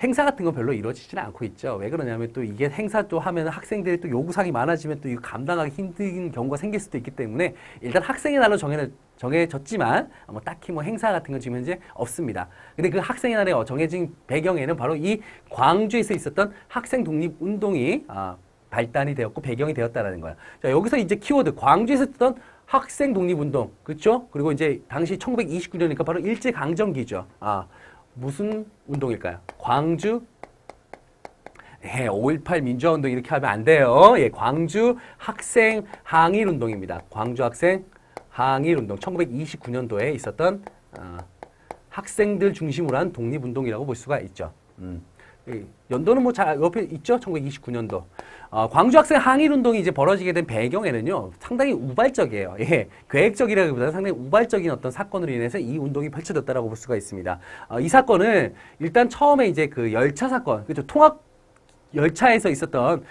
행사 같은 건 별로 이루어지지는 않고 있죠. 왜 그러냐면 또 이게 행사 또 하면 학생들이 또 요구사항이 많아지면 또 이거 감당하기 힘든 경우가 생길 수도 있기 때문에 일단 학생의 날로 정해졌지만 뭐 딱히 뭐 행사 같은 건 지금 현재 없습니다. 근데 그 학생의 날에 정해진 배경에는 바로 이 광주에서 있었던 학생 독립 운동이 발단이 되었고 배경이 되었다라는 거예요. 자, 여기서 이제 키워드 광주에서 있었던 학생 독립 운동, 그렇죠? 그리고 이제 당시 1929년이니까 바로 일제 강점기죠. 무슨 운동일까요? 광주 5.18 민주화운동 이렇게 하면 안 돼요. 예, 광주 학생 항일운동입니다. 광주 학생 항일운동 1929년도에 있었던 학생들 중심으로 한 독립운동이라고 볼 수가 있죠. 연도는 뭐 잘 옆에 있죠? 1929년도. 광주 학생 항일운동이 이제 벌어지게 된 배경에는요, 상당히 우발적이에요. 예, 계획적이라기보다는 상당히 우발적인 어떤 사건으로 인해서 이 운동이 펼쳐졌다라고 볼 수가 있습니다. 이 사건은 일단 처음에 이제 그 열차 사건, 그렇죠? 통합 열차에서 있었던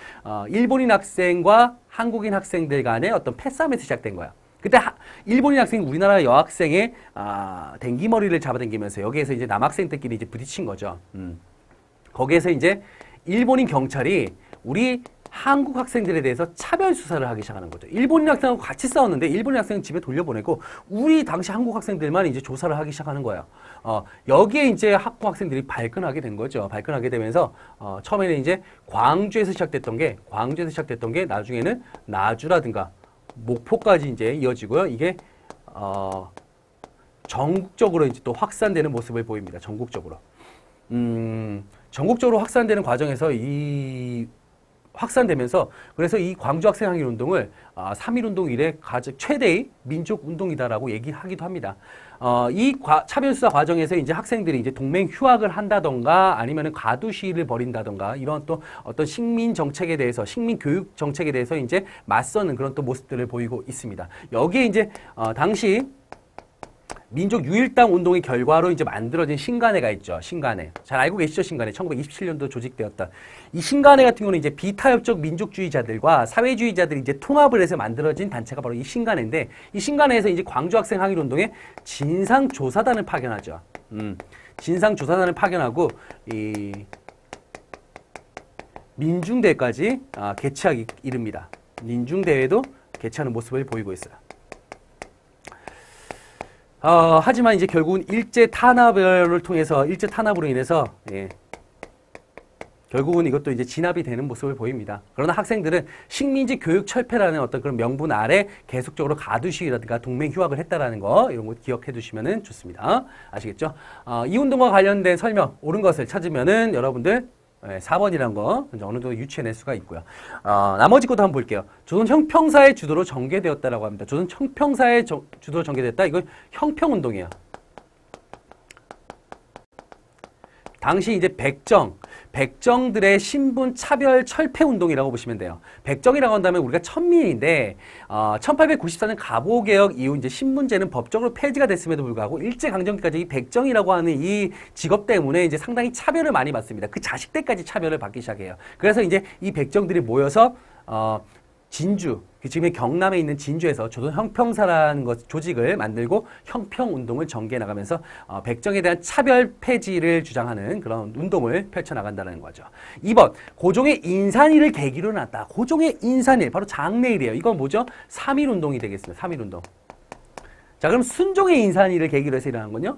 일본인 학생과 한국인 학생들 간의 어떤 패싸움에서 시작된 거야. 그때 일본인 학생이 우리나라 여학생의 댕기머리를 잡아당기면서 여기에서 이제 남학생들끼리 이제 부딪힌 거죠. 거기에서 이제 일본인 경찰이 우리 한국 학생들에 대해서 차별 수사를 하기 시작하는 거죠. 일본인 학생하고 같이 싸웠는데 일본인 학생은 집에 돌려보내고 우리 당시 한국 학생들만 이제 조사를 하기 시작하는 거예요. 여기에 이제 학부 학생들이 발끈하게 된 거죠. 발끈하게 되면서 처음에는 이제 광주에서 시작됐던 게 나중에는 나주라든가 목포까지 이제 이어지고요. 이게 전국적으로 이제 또 확산되는 모습을 보입니다. 전국적으로. 전국적으로 확산되는 과정에서 확산되면서 그래서 이 광주 학생 항일 운동을 3.1운동 이래 최대의 민족 운동이다라고 얘기하기도 합니다. 이 차별수사 과정에서 이제 학생들이 이제 동맹 휴학을 한다던가 아니면은 과도 시위를 벌인다던가 이런 또 어떤 식민 정책에 대해서 식민 교육 정책에 대해서 이제 맞서는 그런 또 모습들을 보이고 있습니다. 여기에 이제 당시 민족 유일당 운동의 결과로 이제 만들어진 신간회가 있죠. 신간회. 잘 알고 계시죠? 신간회. 1927년도 조직되었다. 이 신간회 같은 경우는 이제 비타협적 민족주의자들과 사회주의자들이 이제 통합을 해서 만들어진 단체가 바로 이 신간회인데 이 신간회에서 이제 광주 학생 항일 운동에 진상조사단을 파견하죠. 진상조사단을 파견하고 이 민중대까지 개최하기 이릅니다. 민중대회도 개최하는 모습을 보이고 있어요. 하지만 이제 결국은 일제 탄압으로 인해서 결국은 이것도 이제 진압이 되는 모습을 보입니다. 그러나 학생들은 식민지 교육 철폐라는 어떤 그런 명분 아래 계속적으로 가두시기라든가 동맹 휴학을 했다라는 거, 이런 거 기억해 두시면 좋습니다. 아시겠죠? 이 운동과 관련된 설명, 옳은 것을 찾으면은 여러분들 4번이라는 거 어느 정도 유추해낼 수가 있고요. 나머지 것도 한번 볼게요. 조선 형평사의 주도로 전개되었다라고 합니다. 조선 형평사의 주도로 전개됐다. 이건 형평운동이에요. 당시 이제 백정들의 신분 차별 철폐 운동이라고 보시면 돼요. 백정이라고 한다면 우리가 천민인데 1894년 갑오개혁 이후 이제 신분제는 법적으로 폐지가 됐음에도 불구하고 일제 강점기까지 이 백정이라고 하는 이 직업 때문에 이제 상당히 차별을 많이 받습니다. 그 자식 때까지 차별을 받기 시작해요. 그래서 이제 이 백정들이 모여서 진주, 지금 경남에 있는 진주에서 조선 형평사라는 조직을 만들고 형평운동을 전개해 나가면서 백정에 대한 차별 폐지를 주장하는 그런 운동을 펼쳐나간다는 거죠. 2번, 고종의 인산일을 계기로 났다. 고종의 인산일, 바로 장래일이에요. 이건 뭐죠? 3.1운동이 되겠습니다. 3.1운동. 자, 그럼 순종의 인산일을 계기로 해서 일어난 건요?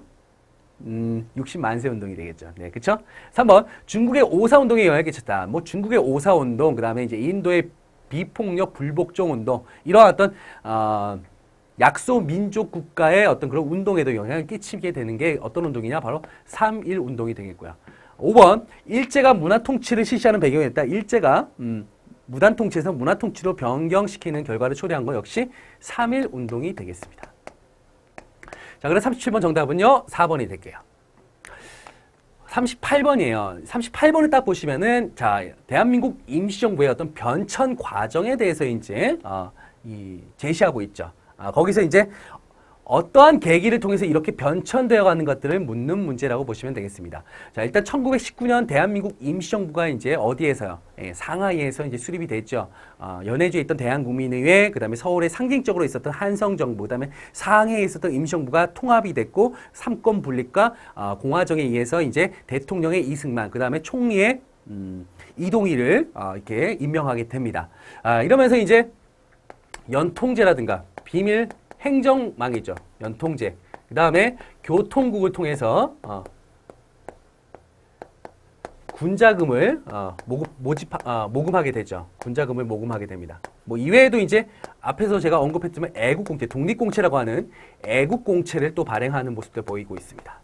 60만세 운동이 되겠죠. 네, 그쵸? 3번, 중국의 오사운동에 영향을 끼쳤다. 뭐 중국의 오사운동, 그 다음에 이제 인도의 비폭력 불복종 운동, 이러한 어떤 약소 민족 국가의 어떤 그런 운동에도 영향을 끼치게 되는 게 어떤 운동이냐? 바로 3.1 운동이 되겠고요. 5번, 일제가 문화 통치를 실시하는 배경이었다. 일제가 무단 통치에서 문화 통치로 변경시키는 결과를 초래한 거 역시 3.1 운동이 되겠습니다. 자, 그래서 37번 정답은요, 4번이 될게요. 38번이에요. 38번을 딱 보시면은, 자, 대한민국 임시정부의 어떤 변천 과정에 대해서 이제, 제시하고 있죠. 거기서 이제 어떠한 계기를 통해서 이렇게 변천되어 가는 것들을 묻는 문제라고 보시면 되겠습니다. 자, 일단 1919년 대한민국 임시정부가 이제 어디에서요? 상하이에서 이제 수립이 됐죠. 연해주에 있던 대한국민의회, 그 다음에 서울에 상징적으로 있었던 한성정부, 그 다음에 상해에 있었던 임시정부가 통합이 됐고, 삼권 분립과 공화정에 의해서 이제 대통령의 이승만, 그 다음에 총리의 이동희를 이렇게 임명하게 됩니다. 이러면서 이제 연통제라든가 비밀 행정망이죠. 연통제. 그 다음에 교통국을 통해서 군자금을 모금하게 되죠. 군자금을 모금하게 됩니다. 뭐 이외에도 이제 앞에서 제가 언급했지만 애국공채, 독립공채라고 하는 애국공채를 또 발행하는 모습도 보이고 있습니다.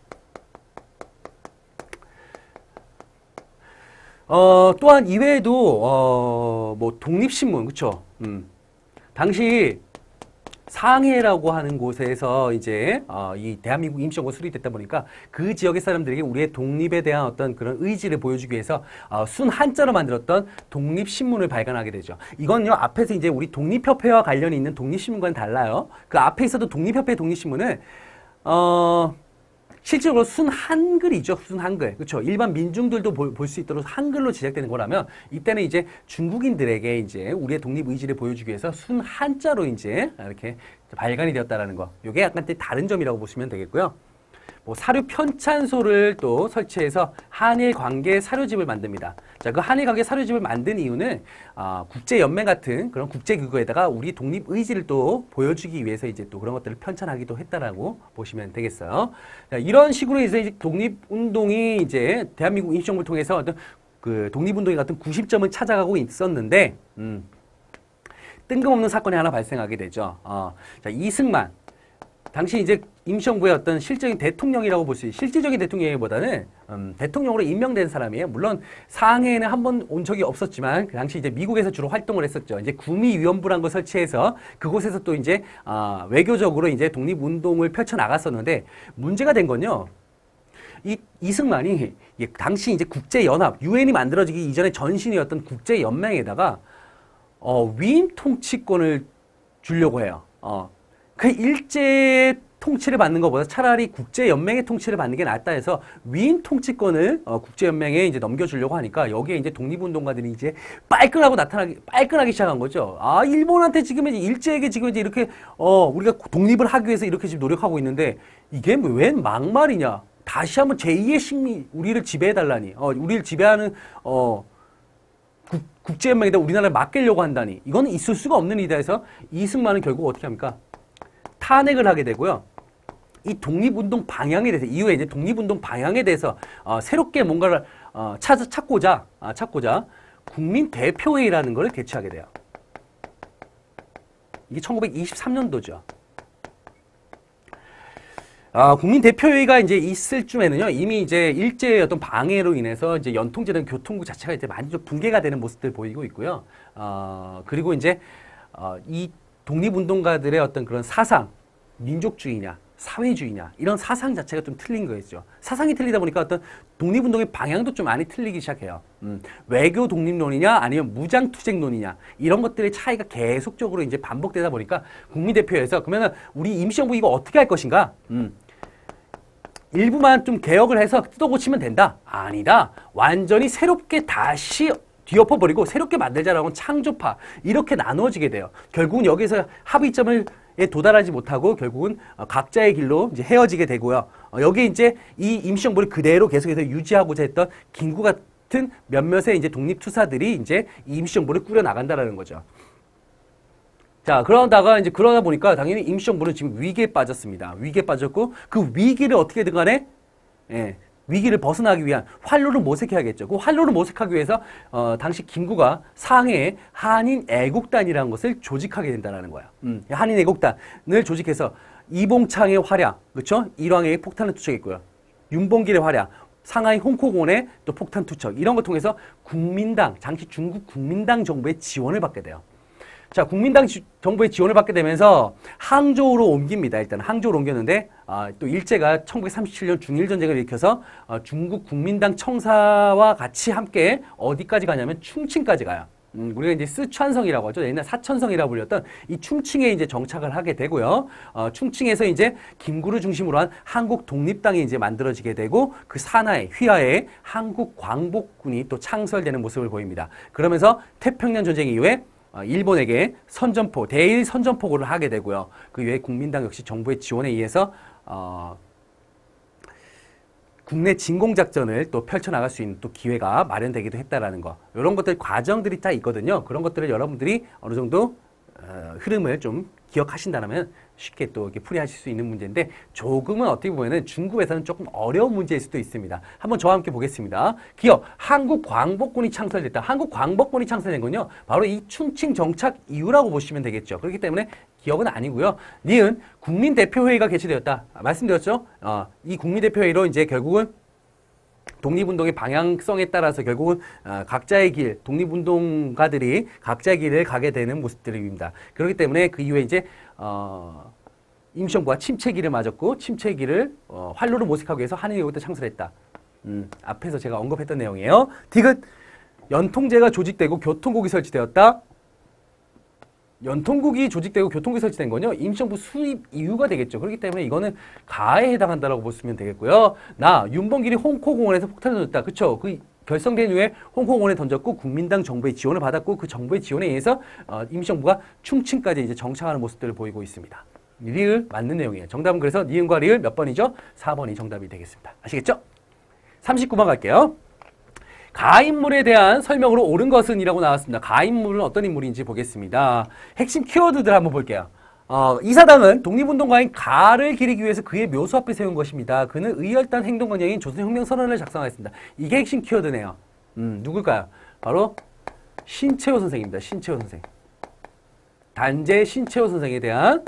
또한 이외에도 뭐 독립신문, 그쵸? 당시 상해라고 하는 곳에서 이제 이 대한민국 임시정부가 수립됐다 보니까 그 지역의 사람들에게 우리의 독립에 대한 어떤 그런 의지를 보여주기 위해서 순 한자로 만들었던 독립신문을 발간하게 되죠. 이건요, 앞에서 이제 우리 독립협회와 관련이 있는 독립신문과는 달라요. 그 앞에 있어도 독립협회 독립신문은 실제로 순 한글이죠. 순 한글. 그렇죠. 일반 민중들도 볼 수 있도록 한글로 제작되는 거라면 이때는 이제 중국인들에게 이제 우리의 독립 의지를 보여주기 위해서 순 한자로 이제 이렇게 발간이 되었다라는 거. 이게 약간 다른 점이라고 보시면 되겠고요. 뭐 사료 편찬소를 또 설치해서 한일 관계 사료집을 만듭니다. 자, 그 한일 관계 사료집을 만든 이유는 국제연맹 같은 그런 국제기구에다가 우리 독립 의지를 또 보여주기 위해서 이제 또 그런 것들을 편찬하기도 했다라고 보시면 되겠어요. 자, 이런 식으로 이제 독립운동이 이제 대한민국 임시정부를 통해서 어떤 그 독립운동의 같은 90점을 찾아가고 있었는데, 뜬금없는 사건이 하나 발생하게 되죠. 자, 이승만. 당시 이제 임시정부의 어떤 실적인 대통령이라고 볼 수 있어요. 실질적인 대통령보다는 대통령으로 임명된 사람이에요. 물론 상해에는 한 번 온 적이 없었지만 그 당시 이제 미국에서 주로 활동을 했었죠. 이제 구미위원부라는 걸 설치해서 그곳에서 또 이제 외교적으로 이제 독립운동을 펼쳐 나갔었는데 문제가 된 건요. 이승만이 당시 이제 국제연합, 유엔이 만들어지기 이전에 전신이었던 국제연맹에다가 위인 통치권을 주려고 해요. 그 일제 통치를 받는 것보다 차라리 국제연맹의 통치를 받는 게 낫다 해서 위인 통치권을 국제연맹에 이제 넘겨주려고 하니까 여기에 이제 독립운동가들이 이제 빨끈하기 시작한 거죠. 일본한테 지금 이제 일제에게 지금 이제 이렇게 우리가 독립을 하기 위해서 이렇게 지금 노력하고 있는데 이게 웬 막말이냐. 다시 한번 제2의 식민, 우리를 지배해달라니. 우리를 지배하는, 국제연맹에다 우리나라를 맡기려고 한다니 이거는 있을 수가 없는 일이다 해서 이승만은 결국 어떻게 합니까? 탄핵을 하게 되고요. 이 독립운동 방향에 대해서 이후에 이제 독립운동 방향에 대해서 새롭게 뭔가를 찾고자 국민대표회의라는 걸 개최하게 돼요. 이게 1923년도죠. 국민대표회의가 이제 있을 쯤에는요, 이미 이제 일제의 어떤 방해로 인해서 이제 연통제도는 교통국 자체가 이제 많이 좀 붕괴가 되는 모습들 보이고 있고요. 그리고 이제, 이 독립운동가들의 어떤 그런 사상, 민족주의냐, 사회주의냐, 이런 사상 자체가 좀 틀린 거겠죠. 사상이 틀리다 보니까 어떤 독립운동의 방향도 좀 많이 틀리기 시작해요. 외교 독립론이냐, 아니면 무장투쟁론이냐, 이런 것들의 차이가 계속적으로 이제 반복되다 보니까 국민대표에서 그러면은 우리 임시정부 이거 어떻게 할 것인가? 일부만 좀 개혁을 해서 뜯어고치면 된다? 아니다. 완전히 새롭게 다시 뒤엎어버리고 새롭게 만들자라고 창조파, 이렇게 나누어지게 돼요. 결국은 여기서 합의점을 도달하지 못하고 결국은 각자의 길로 이제 헤어지게 되고요. 여기 이제 이 임시정부를 그대로 계속해서 유지하고자 했던 김구 같은 몇몇의 이제 독립투사들이 이제 이 임시정부를 꾸려 나간다라는 거죠. 자, 그러다 보니까 당연히 임시정부는 지금 위기에 빠졌습니다. 위기에 빠졌고 그 위기를 어떻게든 간에 위기를 벗어나기 위한 활로를 모색해야겠죠. 그 활로를 모색하기 위해서 당시 김구가 상해에 한인애국단이라는 것을 조직하게 된다는 거예요. 한인애국단을 조직해서 이봉창의 활약, 그렇죠? 일왕의 폭탄을 투척했고요. 윤봉길의 활약, 상하이 홍콩공원의 또 폭탄 투척, 이런 걸 통해서 국민당, 당시 중국 국민당 정부의 지원을 받게 돼요. 자, 국민당 정부의 지원을 받게 되면서 항저우로 옮깁니다. 일단 항저우로 옮겼는데 또 일제가 1937년 중일전쟁을 일으켜서 중국 국민당 청사와 같이 함께 어디까지 가냐면 충칭까지 가요. 우리가 이제 쓰촨성이라고 하죠. 옛날 사천성이라고 불렸던 이 충칭에 이제 정착을 하게 되고요. 충칭에서 이제 김구를 중심으로 한 한국 독립당이 이제 만들어지게 되고 그 산하에 휘하에 한국 광복군이 또 창설되는 모습을 보입니다. 그러면서 태평양 전쟁 이후에 일본에게 대일 선전포고를 하게 되고요. 그 이후에 국민당 역시 정부의 지원에 의해서 국내 진공작전을 또 펼쳐나갈 수 있는 또 기회가 마련되기도 했다라는 거. 이런 것들 과정들이 다 있거든요. 그런 것들을 여러분들이 어느 정도 흐름을 좀 기억하신다면 쉽게 또 이렇게 풀이하실 수 있는 문제인데 조금은 어떻게 보면은 중국에서는 조금 어려운 문제일 수도 있습니다. 한번 저와 함께 보겠습니다. 기억, 한국광복군이 창설됐다. 한국광복군이 창설된 건요, 바로 이 충칭 정착 이후라고 보시면 되겠죠. 그렇기 때문에 기억은 아니고요. 니은 국민대표회의가 개최되었다. 말씀드렸죠? 이 국민대표회의로 이제 결국은 독립운동의 방향성에 따라서 결국은 각자의 길, 독립운동가들이 각자의 길을 가게 되는 모습들입니다. 그렇기 때문에 그 이후에 이제 임시정부가 침체기를 맞았고 침체기를 활로로 모색하기 위해서 한인애국단 창설했다. 앞에서 제가 언급했던 내용이에요. 디귿, 연통제가 조직되고 교통국이 설치되었다. 연통국이 조직되고 교통국이 설치된 건요, 임시정부 수립 이유가 되겠죠. 그렇기 때문에 이거는 가에 해당한다라고 보시면 되겠고요. 윤봉길이 홍콩공원에서 폭탄을 던졌다. 그쵸? 그 결성된 이후에 홍콩공원에 던졌고 국민당 정부의 지원을 받았고 그 정부의 지원에 의해서 임시정부가 충칭까지 이제 정착하는 모습들을 보이고 있습니다. 리을 맞는 내용이에요. 정답은 그래서 니은과 리을 몇 번이죠? 4번이 정답이 되겠습니다. 아시겠죠? 39번 갈게요. 가인물에 대한 설명으로 옳은 것은 이라고 나왔습니다. 가인물은 어떤 인물인지 보겠습니다. 핵심 키워드들 한번 볼게요. 이 사당은 독립운동가인 가를 기리기 위해서 그의 묘소 앞에 세운 것입니다. 그는 의열단 행동관령인 조선혁명선언을 작성하였습니다. 이게 핵심 키워드네요. 누굴까요? 바로 신채호 선생입니다. 신채호 선생. 단재 신채호 선생에 대한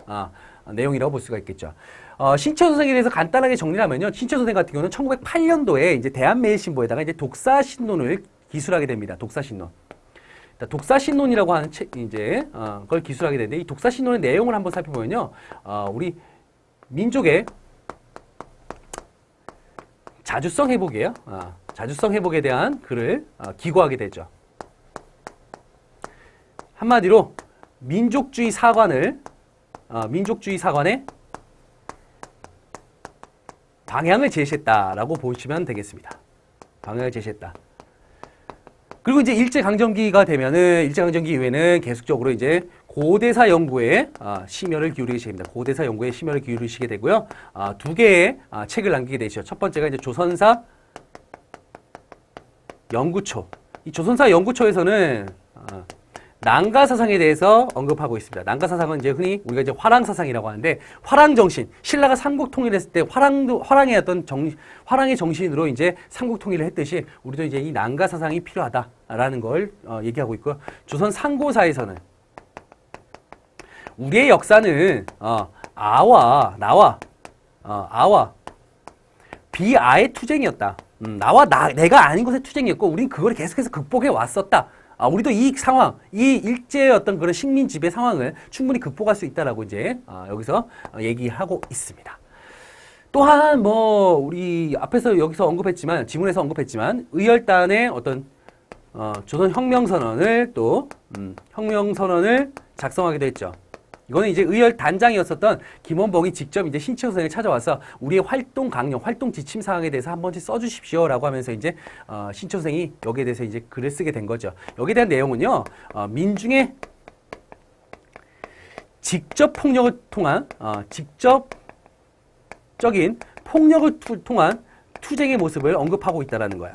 내용이라고 볼 수가 있겠죠. 신채호 선생에 대해서 간단하게 정리를 하면요. 신채호 선생 같은 경우는 1908년도에 이제 대한매일신보에다가 이제 독사신론을 기술하게 됩니다. 독사신론. 독사신론이라고 하는 그걸 기술하게 되는데 이 독사신론의 내용을 한번 살펴보면요. 우리 민족의 자주성 회복이에요. 자주성 회복에 대한 글을 기고하게 되죠. 한마디로 민족주의 사관의 방향을 제시했다라고 보시면 되겠습니다. 방향을 제시했다. 그리고 이제 일제강점기가 되면은 일제강점기 이후에는 계속적으로 이제 고대사 연구에 심혈을 기울이게 됩니다. 고대사 연구에 심혈을 기울이시게 되고요. 두 개의 책을 남기게 되죠. 첫 번째가 이제 조선사 연구초. 이 조선사 연구초에서는 난가사상에 대해서 언급하고 있습니다. 난가사상은 이제 흔히 우리가 이제 화랑사상이라고 하는데, 화랑정신, 신라가 삼국 통일했을 때 화랑의 정신으로 이제 삼국 통일을 했듯이 우리도 이제 이 난가사상이 필요하다라는 걸 얘기하고 있고요. 조선 상고사에서는 우리의 역사는 아와 비아의 투쟁이었다. 내가 아닌 것의 투쟁이었고, 우린 그걸 계속해서 극복해 왔었다. 우리도 이 상황, 이 일제의 어떤 그런 식민 지배 상황을 충분히 극복할 수 있다라고 이제 여기서 얘기하고 있습니다. 또한 우리 앞에서 여기서 언급했지만, 지문에서 언급했지만, 의열단의 어떤 조선 혁명선언을 혁명선언을 작성하기도 했죠. 이거는 이제 의열 단장이었었던 김원봉이 직접 이제 신채호 선생을 찾아와서 우리의 활동 강령, 활동 지침 사항에 대해서 한 번씩 써주십시오라고 하면서 이제 신채호 선생이 여기에 대해서 이제 글을 쓰게 된 거죠. 여기에 대한 내용은요, 민중의 직접 폭력을 통한 직접적인 폭력을 통한 투쟁의 모습을 언급하고 있다라는 거야.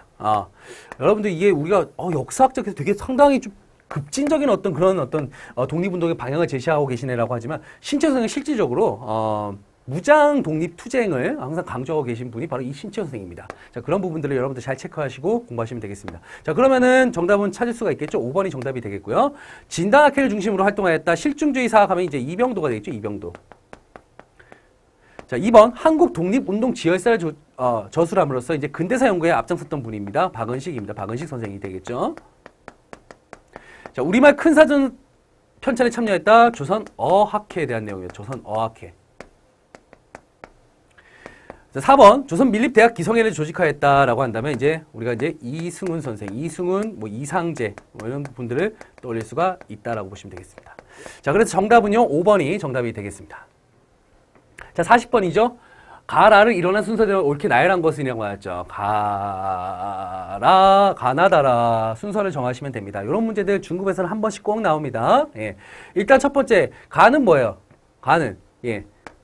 여러분들 이게 우리가 역사학적에서 되게 상당히 좀 급진적인 그런 독립운동의 방향을 제시하고 계시네라고 하지만, 신채호 선생은 실질적으로 무장 독립 투쟁을 항상 강조하고 계신 분이 바로 이 신채호 선생입니다. 자, 그런 부분들을 여러분들 잘 체크하시고 공부하시면 되겠습니다. 자, 그러면은 정답은 찾을 수가 있겠죠. 5번이 정답이 되겠고요. 진단학회를 중심으로 활동하였다. 실중주의 사학하면 이제 이병도가 되겠죠. 이병도. 자, 2번 한국 독립운동 지열사를 저술함으로써 이제 근대사 연구에 앞장섰던 분입니다. 박은식입니다. 박은식 선생이 되겠죠. 자, 우리말 큰사전 편찬에 참여했다. 조선 어학회에 대한 내용이에요. 조선 어학회. 자, 4번 조선 밀립대학 기성회를 조직하였다라고 한다면 이제 우리가 이제 이승훈 선생, 이승훈, 이상재 이런 분들을 떠올릴 수가 있다라고 보시면 되겠습니다. 자, 그래서 정답은요 5번이 정답이 되겠습니다. 자, 40번이죠. 가라를 일어난 순서대로 옳게 나열한 것이라고 하였죠. 가나다라 순서를 정하시면 됩니다. 이런 문제들 중급에서는 한 번씩 꼭 나옵니다. 예. 일단 첫 번째, 가는 뭐예요? 가는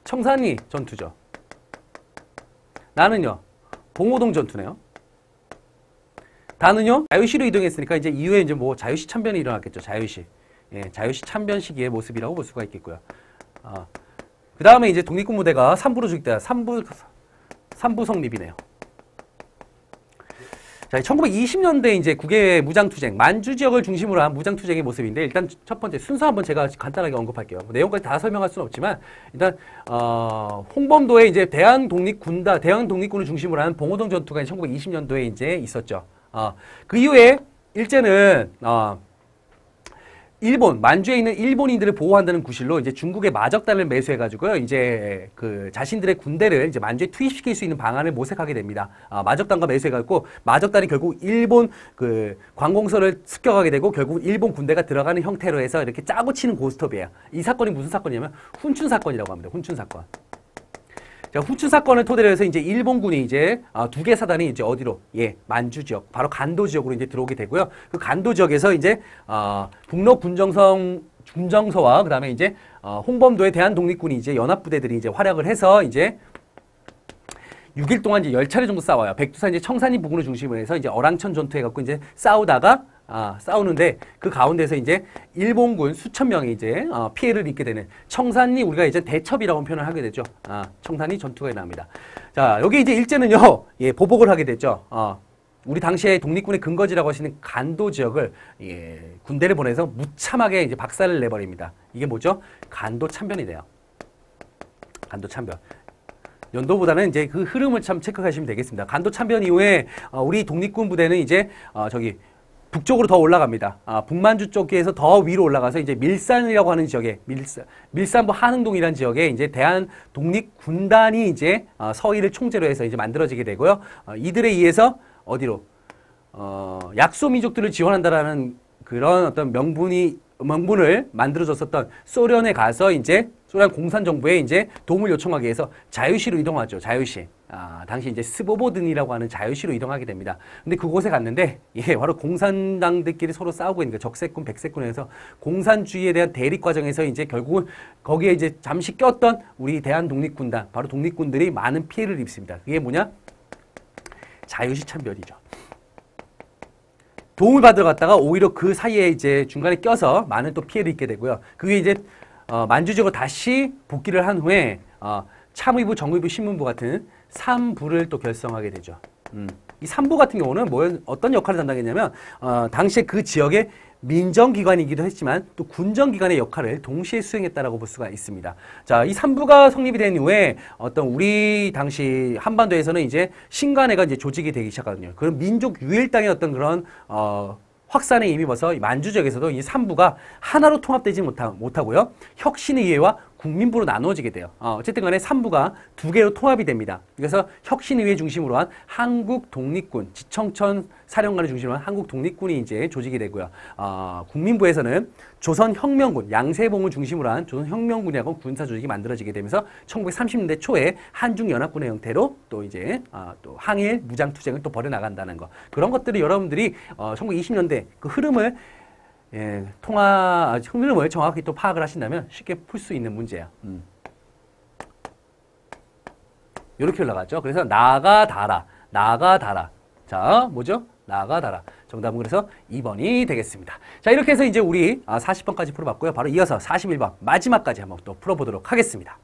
청산리 전투죠. 나는요 봉오동 전투네요. 다는요 자유시로 이동했으니까 이제 이후에 이제 자유시 참변이 일어났겠죠. 자유시 참변 시기의 모습이라고 볼 수가 있겠고요. 그 다음에 이제 독립군 무대가 3부로 조직되다. 3부 성립이네요. 자, 1920년대 이제 국외 무장투쟁, 만주 지역을 중심으로 한 무장투쟁의 모습인데, 일단 첫 번째 순서 한번 제가 간단하게 언급할게요. 내용까지 다 설명할 수는 없지만, 일단, 홍범도에 이제 대한독립군을 중심으로 한 봉오동 전투가 1920년도에 이제 있었죠. 그 이후에 일제는, 만주에 있는 일본인들을 보호한다는 구실로 이제 중국의 마적단을 매수해가지고요, 이제 자신들의 군대를 이제 만주에 투입시킬 수 있는 방안을 모색하게 됩니다. 마적단과 매수해갖고, 마적단이 결국 일본 관공서를 습격하게 되고, 결국 일본 군대가 들어가는 형태로 해서 이렇게 짜고 치는 고스톱이에요. 이 사건이 무슨 사건이냐면, 훈춘 사건이라고 합니다. 훈춘 사건. 자, 훈춘 사건을 토대로 해서 이제 일본군이 이제 두 개 사단이 이제 어디로? 만주 지역, 바로 간도 지역으로 이제 들어오게 되고요. 그 간도 지역에서 이제 북로 군정서와 그다음에 이제 홍범도의 대한독립군이 이제 연합부대들이 이제 활약을 해서 이제 6일 동안 이제 10차례 정도 싸워요. 백두산 이제 청산리 부근을 중심으로 해서 이제 어랑천 전투해 갖고 이제 싸우는데 그 가운데서 이제 일본군 수천 명이 이제 피해를 입게 되는 청산리, 우리가 이제 대첩이라고 표현을 하게 되죠. 청산리 전투가 일어납니다. 자, 여기 이제 일제는요, 보복을 하게 됐죠. 우리 당시에 독립군의 근거지라고 하시는 간도 지역을 군대를 보내서 무참하게 이제 박살을 내버립니다. 이게 뭐죠? 간도 참변이 돼요. 간도 참변. 연도보다는 이제 그 흐름을 참 체크하시면 되겠습니다. 간도 참변 이후에 우리 독립군 부대는 이제 북쪽으로 더 올라갑니다. 북만주 쪽에서 더 위로 올라가서 이제 밀산이라고 하는 지역에 밀산부 한흥동이라는 지역에 이제 대한 독립군단이 이제 서희를 총재로 해서 이제 만들어지게 되고요. 이들에 의해서 어디로 약소민족들을 지원한다라는 그런 어떤 명분을 만들어줬었던 소련에 가서 이제 소련 공산정부에 이제 도움을 요청하기 위해서 자유시로 이동하죠. 자유시. 당시 이제 스보보든이라고 하는 자유시로 이동하게 됩니다. 근데 그곳에 갔는데, 바로 공산당들끼리 서로 싸우고 있는, 적세군, 백세군에서 공산주의에 대한 대립 과정에서 이제 결국은 거기에 이제 잠시 꼈던 우리 대한독립군단, 바로 독립군들이 많은 피해를 입습니다. 그게 뭐냐? 자유시 참변이죠. 도움을 받으러 갔다가 오히려 그 사이에 이제 중간에 껴서 많은 또 피해를 입게 되고요. 그게 이제 만주적으로 다시 복귀를 한 후에 참의부, 정의부, 신문부 같은 3부를 또 결성하게 되죠. 이 3부 같은 경우는 어떤 역할을 담당했냐면 당시에 그 지역의 민정기관이기도 했지만 또 군정기관의 역할을 동시에 수행했다라고 볼 수가 있습니다. 자, 이 3부가 성립이 된 이후에 어떤 우리 당시 한반도에서는 이제 신관회가 이제 조직이 되기 시작하거든요. 그런 민족 유일당의 어떤 그런 확산에 힘입어서 만주 지역에서도 이 3부가 하나로 통합되지 못하고요. 혁신의회와 국민부로 나누어지게 돼요. 어쨌든 간에 3부가 두 개로 통합이 됩니다. 그래서 혁신의회 중심으로 한 한국 독립군, 지청천 사령관을 중심으로 한 한국 독립군이 이제 조직이 되고요. 국민부에서는 조선혁명군, 양세봉을 중심으로 한 조선혁명군이라고 군사 조직이 만들어지게 되면서 1930년대 초에 한중연합군의 형태로 또 이제 또 항일 무장투쟁을 또 벌여나간다는 거. 그런 것들을 여러분들이 1920년대 그 흐름을 흐름을 정확히 또 파악을 하신다면 쉽게 풀 수 있는 문제야. 이렇게 올라갔죠. 그래서 나가다라. 자, 뭐죠? 나가다라. 정답은 그래서 2번이 되겠습니다. 자, 이렇게 해서 이제 우리 40번까지 풀어봤고요. 바로 이어서 41번 마지막까지 한번 또 풀어보도록 하겠습니다.